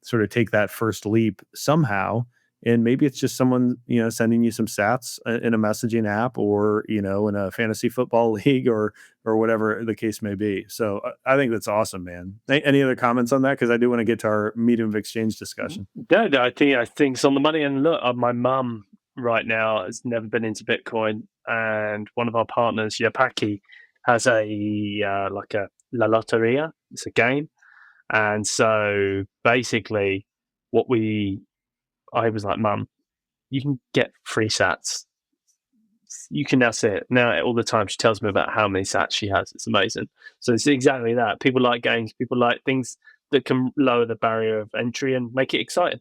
sort of take that first leap somehow. And maybe it's just someone, sending you some sats in a messaging app, or in a fantasy football league, or whatever the case may be. So I think that's awesome, man. Any other comments on that? Because I do want to get to our medium of exchange discussion. No, no, I think it's on the money. And look, my mum right now has never been into Bitcoin, and one of our partners, Yapaki, has a like a La Loteria. It's a game, And so basically, what we I was like, Mum, you can get free sats. You can now see it. Now all the time she tells me about how many sats she has. It's amazing. So it's exactly that. People like games, people like things that can lower the barrier of entry and make it exciting.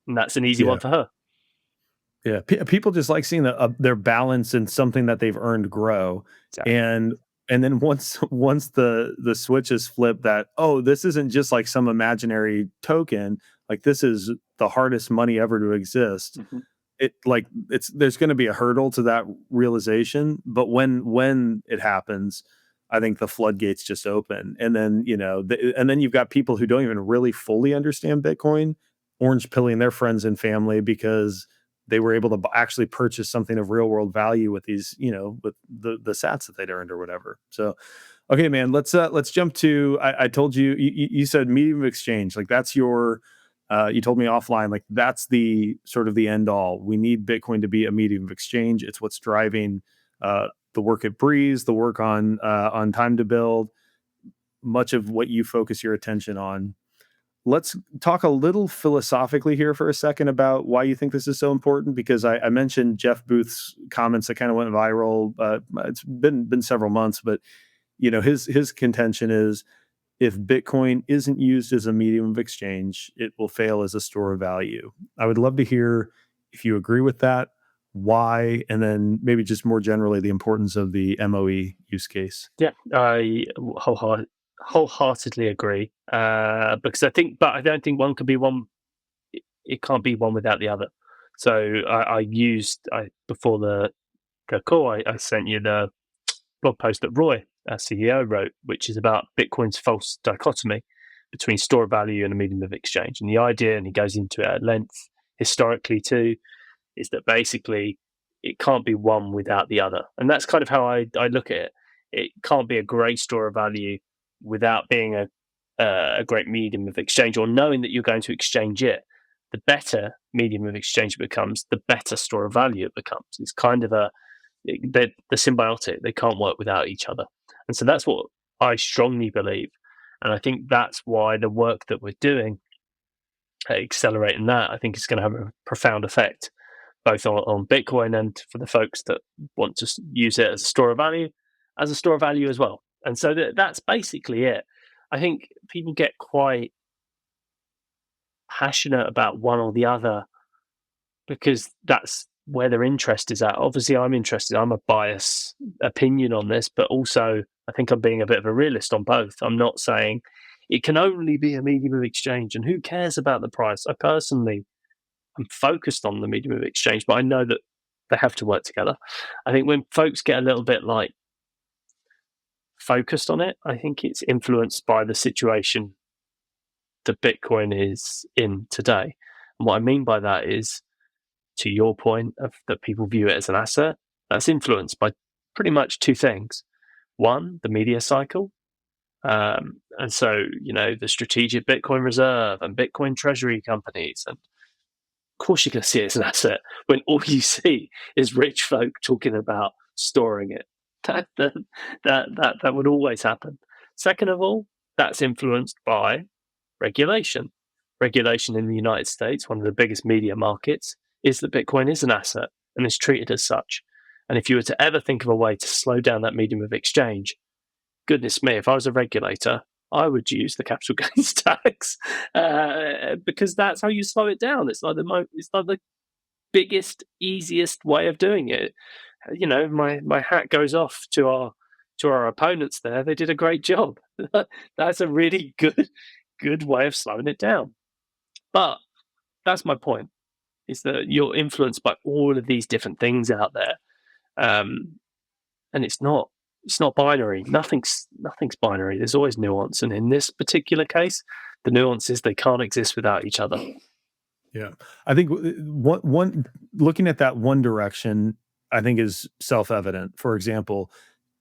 And that's an easy one Yeah. for her. Yeah, people just like seeing their balance in something that they've earned grow, Exactly. and then once the switch is flipped, that, oh, this isn't just like some imaginary token, like this is the hardest money ever to exist. Mm-hmm. It's there's going to be a hurdle to that realization, but when it happens, I think the floodgates just open, and then and then you've got people who don't even really fully understand Bitcoin, orange pilling their friends and family because they were able to actually purchase something of real world value with these, with the sats that they'd earned or whatever. So, okay, man, let's jump to, I told you, you said medium of exchange, like that's your, you told me offline, like that's the sort of the end all. We need Bitcoin to be a medium of exchange. It's what's driving the work at Breeze, the work on time to build, much of what you focus your attention on. Let's talk a little philosophically here for a second about why you think this is so important. Because I mentioned Jeff Booth's comments that kind of went viral. It's been several months, but his contention is if Bitcoin isn't used as a medium of exchange, it will fail as a store of value. I would love to hear if you agree with that, why, and then maybe just more generally the importance of the MOE use case. Yeah, I wholeheartedly agree. Because but I don't think one can be one. It can't be one without the other. So I before the call, I sent you the blog post that Roy, our CEO, wrote, which is about Bitcoin's false dichotomy between store of value and a medium of exchange. And the idea, and he goes into it at length historically too, is that basically it can't be one without the other. And that's kind of how I look at it. It can't be a great store of value without being a great medium of exchange, or knowing that you're going to exchange it. The better medium of exchange it becomes, the better store of value it becomes. It's kind of they're symbiotic. They can't work without each other. And so that's what I strongly believe. And I think that's why the work that we're doing, accelerating that, I think is going to have a profound effect both on Bitcoin and for the folks that want to use it as a store of value, as well. And so that's basically it. I think people get quite passionate about one or the other because that's where their interest is at. Obviously, I'm interested. I'm a biased opinion on this, but also I think I'm being a bit of a realist on both. I'm not saying it can only be a medium of exchange, and who cares about the price? I personally am focused on the medium of exchange, but I know that they have to work together. I think when folks get a little bit like focused on it, I think it's influenced by the situation that Bitcoin is in today. And what I mean by that is, to your point of that people view it as an asset, that's influenced by pretty much two things. One, the media cycle. And so, the strategic Bitcoin reserve and Bitcoin treasury companies. And of course, you're going to see it as an asset when all you see is rich folk talking about storing it. That would always happen. Second of all, that's influenced by regulation. Regulation in the United States, one of the biggest media markets, is that Bitcoin is an asset and is treated as such. And if you were to ever think of a way to slow down that medium of exchange, goodness me, if I was a regulator, I would use the capital gains tax because that's how you slow it down. It's like the biggest, easiest way of doing it. My hat goes off to our opponents there. They did a great job. That's a really good way of slowing it down. But that's my point, is that you're influenced by all of these different things out there. And it's not binary. Nothing's binary. There's always nuance. And in this particular case, the nuance is they can't exist without each other. Yeah. I think one looking at that one direction, I think is self-evident. For example,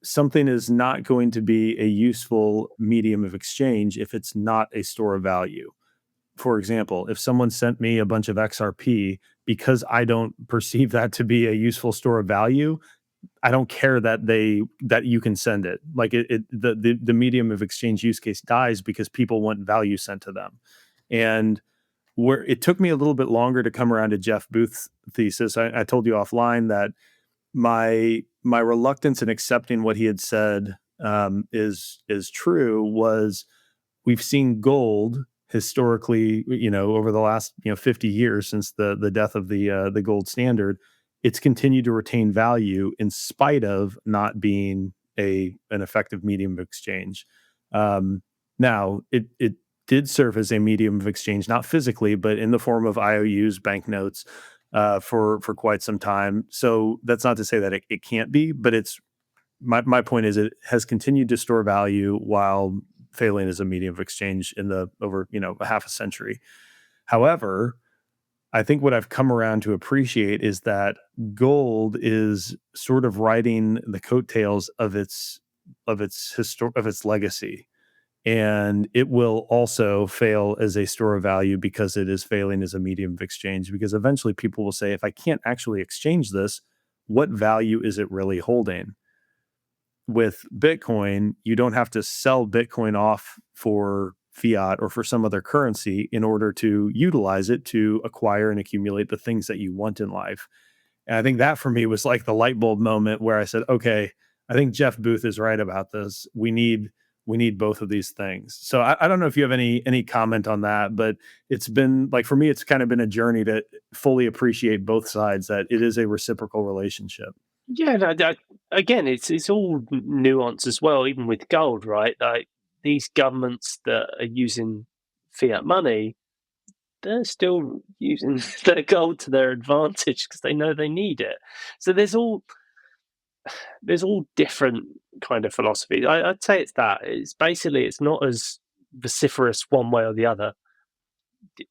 something is not going to be a useful medium of exchange if it's not a store of value. For example, if someone sent me a bunch of XRP because I don't perceive that to be a useful store of value, I don't care that you can send it. Like the medium of exchange use case dies because people want value sent to them. And where it took me a little bit longer to come around to Jeff Booth's thesis. I told you offline that my reluctance in accepting what he had said is true was we've seen gold historically, over the last 50 years since the death of the gold standard. It's continued to retain value in spite of not being an effective medium of exchange. Now it did serve as a medium of exchange, not physically, but in the form of IOUs, banknotes, for quite some time. So that's not to say that it can't be, but it's my point is it has continued to store value while failing as a medium of exchange in the over a half a century. However, I think what I've come around to appreciate is that gold is sort of riding the coattails of its legacy, and it will also fail as a store of value because it is failing as a medium of exchange, because eventually people will say, if I can't actually exchange this, what value is it really holding? With Bitcoin, you don't have to sell Bitcoin off for fiat or for some other currency in order to utilize it to acquire and accumulate the things that you want in life. And I think that for me was like the light bulb moment where I said, okay, I think Jeff Booth is right about this. We need both of these things. So I don't know if you have any comment on that, but it's been like, for me, it's kind of been a journey to fully appreciate both sides, that it is a reciprocal relationship. Yeah, no, again, it's all nuance as well. Even with gold, right? Like these governments that are using fiat money, they're still using their gold to their advantage because they know they need it. So there's all different kind of philosophies. I'd say it's that. It's basically it's not as vociferous one way or the other.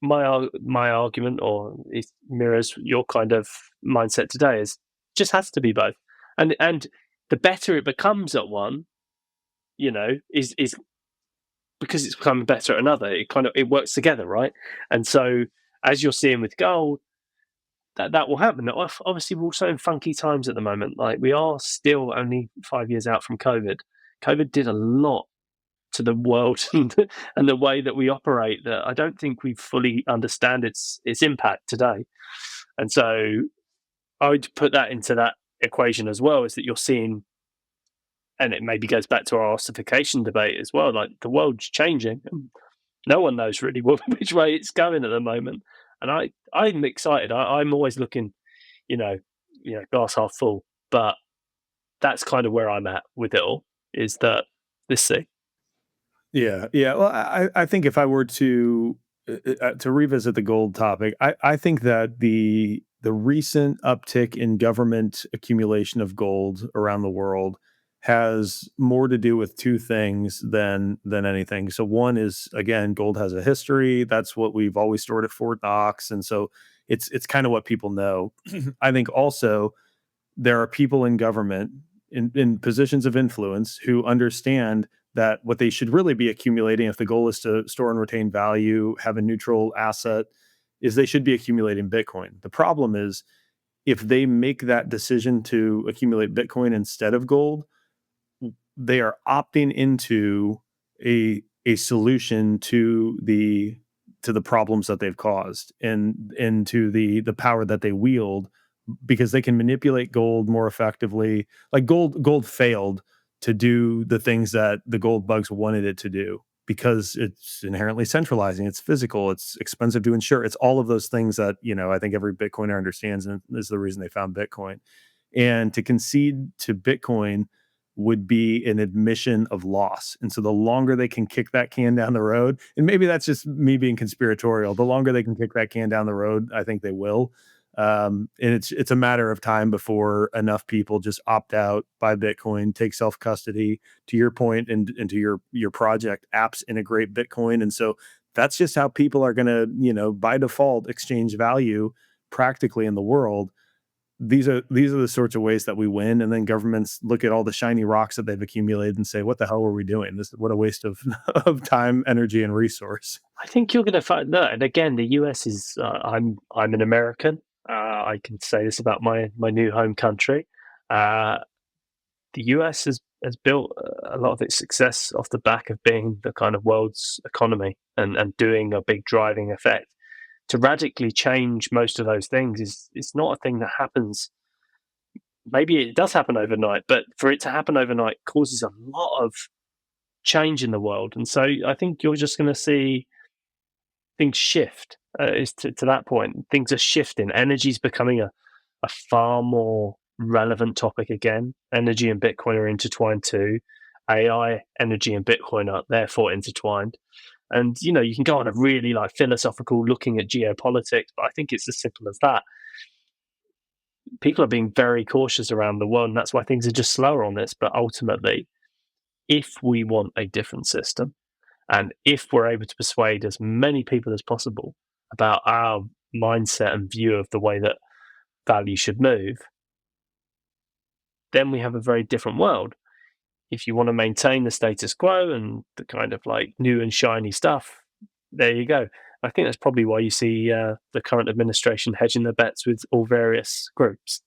My argument, or it mirrors your kind of mindset today, is just has to be both, and the better it becomes at one, is because it's becoming better at another. It works together, right? And so as you're seeing with gold, that will happen. Obviously, we're also in funky times at the moment. Like we are still only 5 years out from COVID. COVID did a lot to the world and the way that we operate that I don't think we fully understand its impact today. And so I would put that into that equation as well, is that you're seeing, and it maybe goes back to our ossification debate as well. Like the world's changing. And no one knows really which way it's going at the moment. And I'm excited. I'm always looking, you know, glass half full. But that's kind of where I'm at with it all. Is that let's see. Yeah, yeah. Well, I think if I were to revisit the gold topic, I think that the recent uptick in government accumulation of gold around the world has more to do with two things than anything. So one is, again, gold has a history. That's what we've always stored at Fort Knox, and so it's kind of what people know. I think also there are people in government in positions of influence who understand that what they should really be accumulating, if the goal is to store and retain value, have a neutral asset, is they should be accumulating Bitcoin. The problem is if they make that decision to accumulate Bitcoin instead of gold, they are opting into a solution to the problems that they've caused, and to the power that they wield, because they can manipulate gold more effectively. Like gold failed to do the things that the gold bugs wanted it to do because it's inherently centralizing, it's physical, it's expensive to insure, it's all of those things that I think every Bitcoiner understands, and is the reason they found Bitcoin. And to concede to Bitcoin would be an admission of loss. And so the longer they can kick that can down the road, and maybe that's just me being conspiratorial, the longer they can kick that can down the road, I think they will. And it's a matter of time before enough people just opt out, buy Bitcoin, take self custody. To your point, and to your project, apps integrate Bitcoin, and so that's just how people are going to, by default, exchange value practically in the world. These are the sorts of ways that we win, and then governments look at all the shiny rocks that they've accumulated and say, what the hell were we doing? What a waste of of time, energy, and resource. I think you're going to find that. And again, the US is. I'm an American. I can say this about my new home country. the US has built a lot of its success off the back of being the kind of world's economy and doing a big driving effect. To radically change most of those things is it's not a thing that happens. Maybe it does happen overnight, but for it to happen overnight causes a lot of change in the world. And so I think you're just going to see things shift. Is to that point, things are shifting. Energy is becoming a far more relevant topic again. Energy and Bitcoin are intertwined too. AI, energy, and Bitcoin are therefore intertwined. And you can go on a really like philosophical looking at geopolitics, but I think it's as simple as that. People are being very cautious around the world, and that's why things are just slower on this. But ultimately, if we want a different system, and if we're able to persuade as many people as possible about our mindset and view of the way that value should move, then we have a very different world. If you want to maintain the status quo and the kind of like new and shiny stuff, there you go. I think that's probably why you see the current administration hedging their bets with all various groups.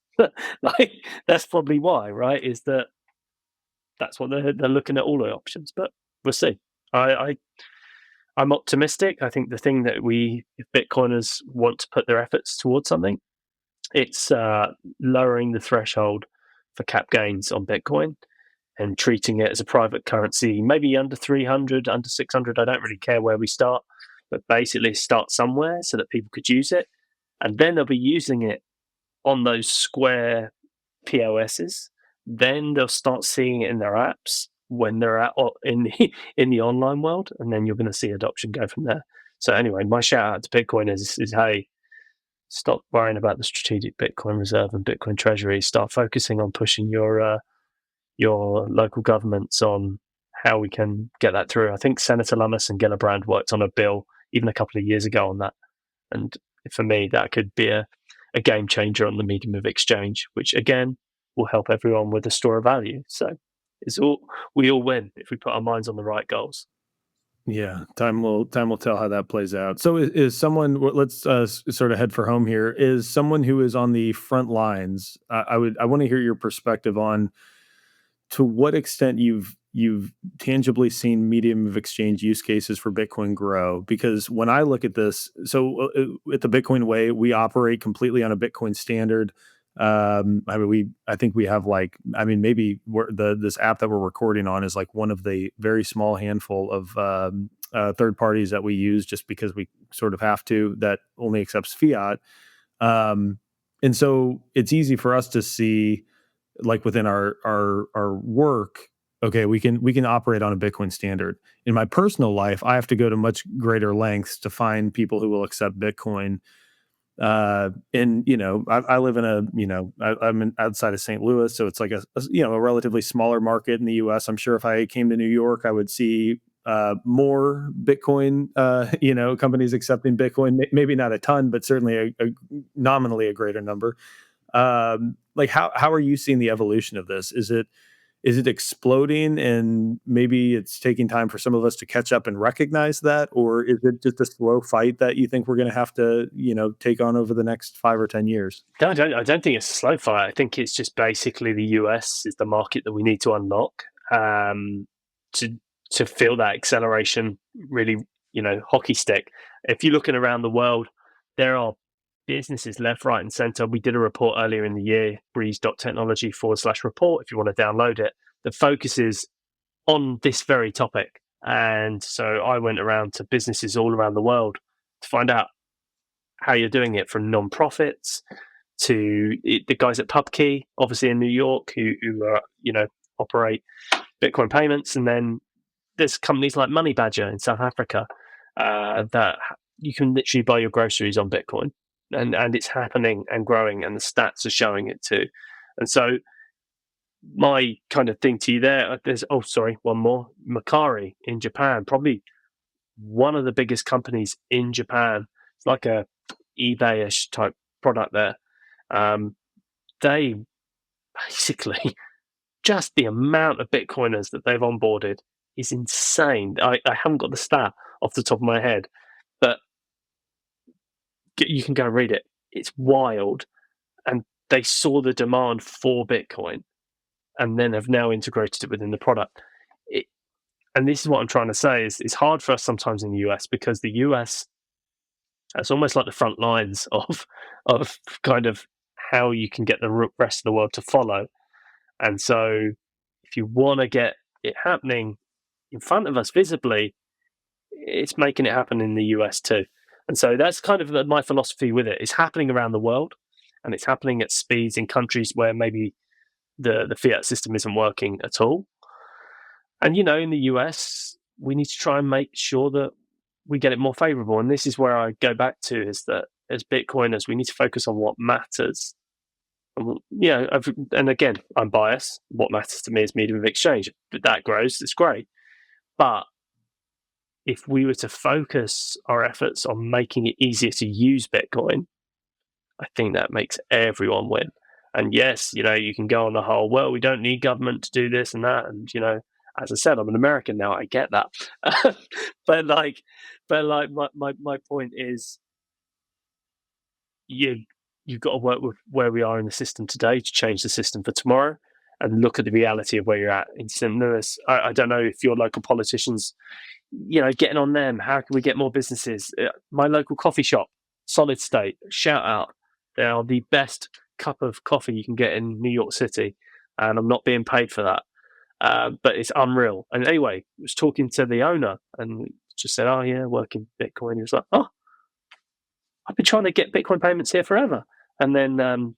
Like that's probably why, right? Is that that's what they're looking at all the options, but we'll see. I I'm optimistic. I think the thing that if Bitcoiners want to put their efforts towards something, it's lowering the threshold for cap gains on Bitcoin and treating it as a private currency, maybe under 300, under 600. I don't really care where we start, but basically start somewhere so that people could use it. And then they'll be using it on those Square POSs. Then they'll start seeing it in their apps when they're in the online world, and then you're going to see adoption go from there. So anyway, my shout out to Bitcoin is hey, stop worrying about the strategic Bitcoin reserve and Bitcoin treasury. Start focusing on pushing your local governments on how we can get that through. I think Senator Lummis and Gillibrand worked on a bill even a couple of years ago on that, and for me, that could be a game changer on the medium of exchange, which again will help everyone with a store of value. So we all win if we put our minds on the right goals. Yeah, time will tell how that plays out. So is someone let's sort of head for home here. Is someone who is on the front lines. I want to hear your perspective on to what extent you've tangibly seen medium of exchange use cases for Bitcoin grow. Because when I look at this, so at the Bitcoin way, we operate completely on a Bitcoin standard. I think we have like, maybe this app that we're recording on is like one of the very small handful of third parties that we use just because we sort of have to, that only accepts fiat. And so it's easy for us to see, like within our work, okay, we can operate on a Bitcoin standard. In my personal life, I have to go to much greater lengths to find people who will accept Bitcoin. And I live in I'm outside of St. Louis, so it's like a relatively smaller market in the U.S. I'm sure if I came to New York, I would see more Bitcoin, companies accepting Bitcoin. Maybe not a ton, but certainly a nominally a greater number. Like how are you seeing the evolution of this? Is it exploding and maybe it's taking time for some of us to catch up and recognize that, or is it just a slow fight that you think we're going to have to take on over the next 5 or 10 years? No, I don't think it's a slow fight. I think it's just basically the US is the market that we need to unlock to feel that acceleration. Really, hockey stick. If you're looking around the world, there are businesses left, right, and center. We did a report earlier in the year, breeze.technology/report, if you want to download it, that focuses on this very topic. And so I went around to businesses all around the world to find out how you're doing it, from non-profits to the guys at PubKey, obviously in New York, who operate Bitcoin payments, and then there's companies like Money Badger in South Africa that you can literally buy your groceries on Bitcoin, and it's happening and growing, and the stats are showing it too. And so my kind of thing to you there, there's one more, Macari in Japan, probably one of the biggest companies in Japan. It's like a eBay-ish type product there. They basically just the amount of Bitcoiners that they've onboarded is insane. I haven't got the stat off the top of my head, but you can go and read it. It's wild. And they saw the demand for Bitcoin and then have now integrated it within the product. It, and this is what I'm trying to say is it's hard for us sometimes in the US because the US, it's almost like the front lines of kind of how you can get the rest of the world to follow. And so if you want to get it happening in front of us visibly, it's making it happen in the US too. And so that's kind of my philosophy with it. It's happening around the world, and it's happening at speeds in countries where maybe the fiat system isn't working at all. And in the US, we need to try and make sure that we get it more favorable. And this is where I go back to is that as Bitcoiners, we need to focus on what matters. And, and again, I'm biased. What matters to me is medium of exchange. But that grows, it's great. But if we were to focus our efforts on making it easier to use Bitcoin, I think that makes everyone win. And yes, you can go on the whole, well, we don't need government to do this and that. And, as I said, I'm an American now, I get that. but like, my point is you've got to work with where we are in the system today to change the system for tomorrow and look at the reality of where you're at. In St. Louis, I don't know if your local politicians, getting on them. How can we get more businesses? My local coffee shop, Solid State, shout out. They are the best cup of coffee you can get in New York City, and I'm not being paid for that. But it's unreal. And anyway, I was talking to the owner and just said, "Oh yeah, working Bitcoin." He was like, "Oh, I've been trying to get Bitcoin payments here forever." And then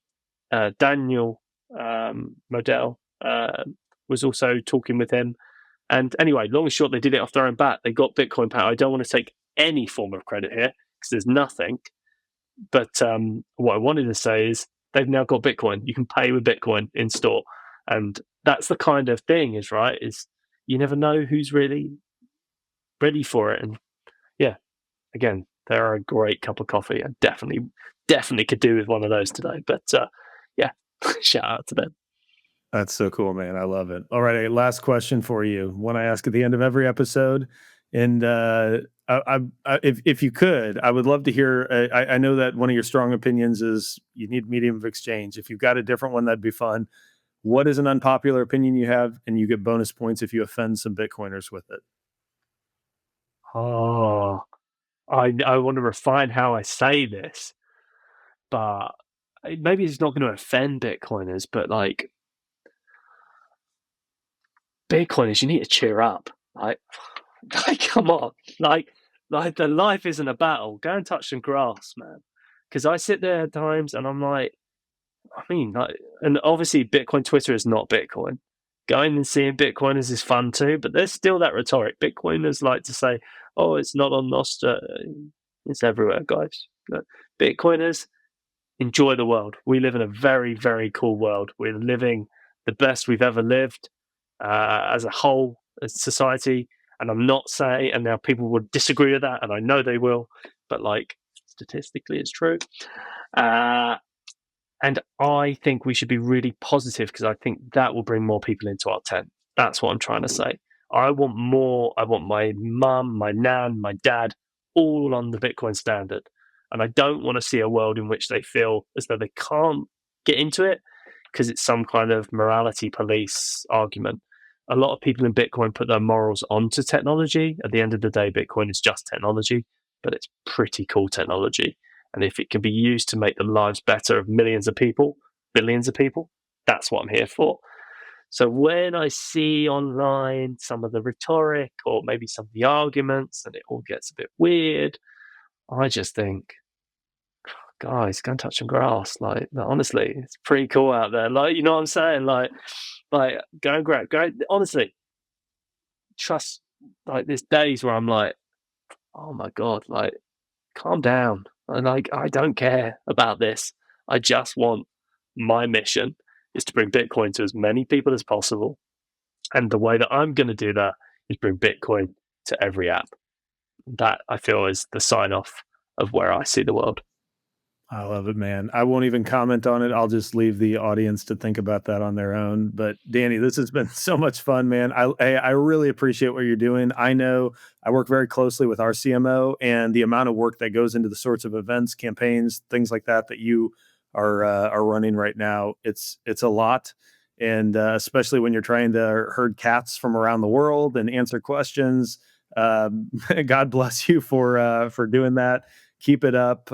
Daniel Modell was also talking with him. And anyway, long and short, they did it off their own bat. They got Bitcoin power. I don't want to take any form of credit here because there's nothing. But what I wanted to say is they've now got Bitcoin. You can pay with Bitcoin in store. And that's the kind of thing is you never know who's really ready for it. And yeah, again, they're a great cup of coffee. I definitely could do with one of those today. But yeah, shout out to them. That's so cool, man. I love it. All right, a last question for you. One I ask at the end of every episode, and if you could, I would love to hear. I know that one of your strong opinions is you need medium of exchange. If you've got a different one, that'd be fun. What is an unpopular opinion you have, and you get bonus points if you offend some Bitcoiners with it? Oh, I want to refine how I say this, but maybe it's not going to offend Bitcoiners, but like Bitcoiners, you need to cheer up. Like, like come on, like the life isn't a battle. Go and touch some grass, man. Because I sit there at times and I'm like, and obviously Bitcoin Twitter is not Bitcoin. Going and seeing Bitcoiners is fun too, but there's still that rhetoric. Bitcoiners like to say, "Oh, it's not on Nostr." It's everywhere, guys. Bitcoiners enjoy the world. We live in a very, very cool world. We're living the best we've ever lived as a whole, as a society. And I'm not saying, and now people would disagree with that, and I know they will, but like statistically, it's true. And I think we should be really positive because I think that will bring more people into our tent. That's what I'm trying to say. I want more. I want my mum, my nan, my dad all on the Bitcoin standard. And I don't want to see a world in which they feel as though they can't get into it because it's some kind of morality police argument. A lot of people in Bitcoin put their morals onto technology. At the end of the day, Bitcoin is just technology, but it's pretty cool technology. And if it can be used to make the lives better of millions of people, billions of people, that's what I'm here for. So when I see online some of the rhetoric or maybe some of the arguments and it all gets a bit weird, I just think, guys, go and touch some grass. Like, honestly, it's pretty cool out there. Like, you know what I'm saying? Like go and grab, go. Honestly, trust. Like, there's days where I'm like, oh my god, like, calm down. And like, I don't care about this. I just want my mission is to bring Bitcoin to as many people as possible. And the way that I'm going to do that is bring Bitcoin to every app. That I feel is the sign off of where I see the world. I love it, man. I won't even comment on it. I'll just leave the audience to think about that on their own. But Danny, this has been so much fun, man. I really appreciate what you're doing. I know I work very closely with our CMO, and the amount of work that goes into the sorts of events, campaigns, things like that that you are running right now. It's a lot, And especially when you're trying to herd cats from around the world and answer questions. Um, God bless you for doing that. Keep it up.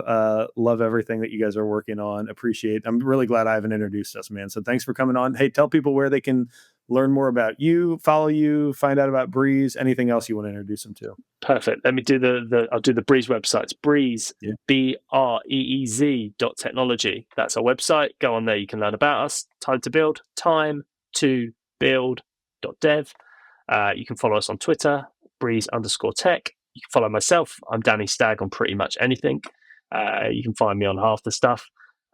Love everything that you guys are working on. Appreciate. I'm really glad Ivan introduced us, man. So thanks for coming on. Hey, tell people where they can learn more about you, follow you, find out about Breez, anything else you want to introduce them to. Perfect. Let me do I'll do the Breez websites. Breez, Yeah. BREEZ.technology. That's our website. Go on there. You can learn about us. Time to build. Time to build.dev. You can follow us on Twitter, Breez_tech. You can follow myself. I'm Danny Stagg on pretty much anything. You can find me on half the stuff.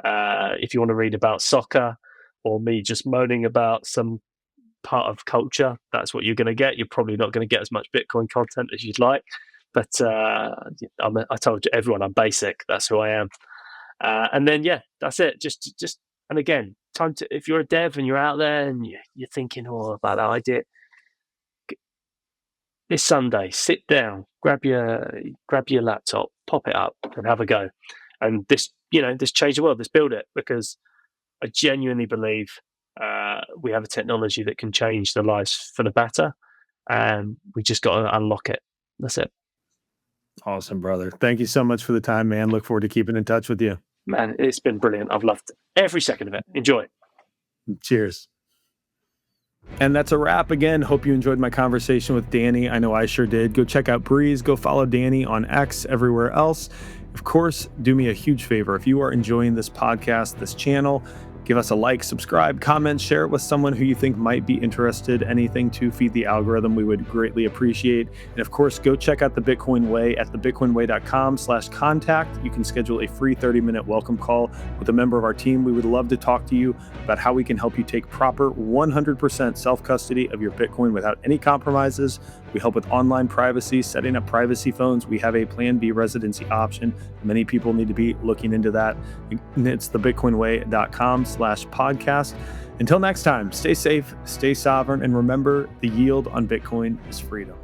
If you want to read about soccer or me just moaning about some part of culture, that's what you're going to get. You're probably not going to get as much Bitcoin content as you'd like. But I told everyone I'm basic. That's who I am. And then, yeah, that's it. And again, time to, if you're a dev and you're out there and you're thinking, about that idea, this Sunday, sit down, grab your laptop, pop it up, and have a go. And this change the world. Let's build it, because I genuinely believe we have a technology that can change the lives for the better, and we just got to unlock it. That's it. Awesome, brother. Thank you so much for the time, man. Look forward to keeping in touch with you. Man, it's been brilliant. I've loved every second of it. Enjoy. Cheers. And that's a wrap. Again, hope you enjoyed my conversation with Danny. I know I sure did. Go check out Breez. Go follow Danny on X, everywhere else. Of course, do me a huge favor. If you are enjoying this podcast, this channel, give us a like, subscribe, comment, share it with someone who you think might be interested. Anything to feed the algorithm, we would greatly appreciate. And of course, go check out the Bitcoin Way at thebitcoinway.com/contact. You can schedule a free 30-minute welcome call with a member of our team. We would love to talk to you about how we can help you take proper 100% self-custody of your Bitcoin without any compromises. We help with online privacy, setting up privacy phones. We have a Plan B residency option. Many people need to be looking into that. It's thebitcoinway.com/podcast. Until next time, stay safe, stay sovereign, and remember, the yield on Bitcoin is freedom.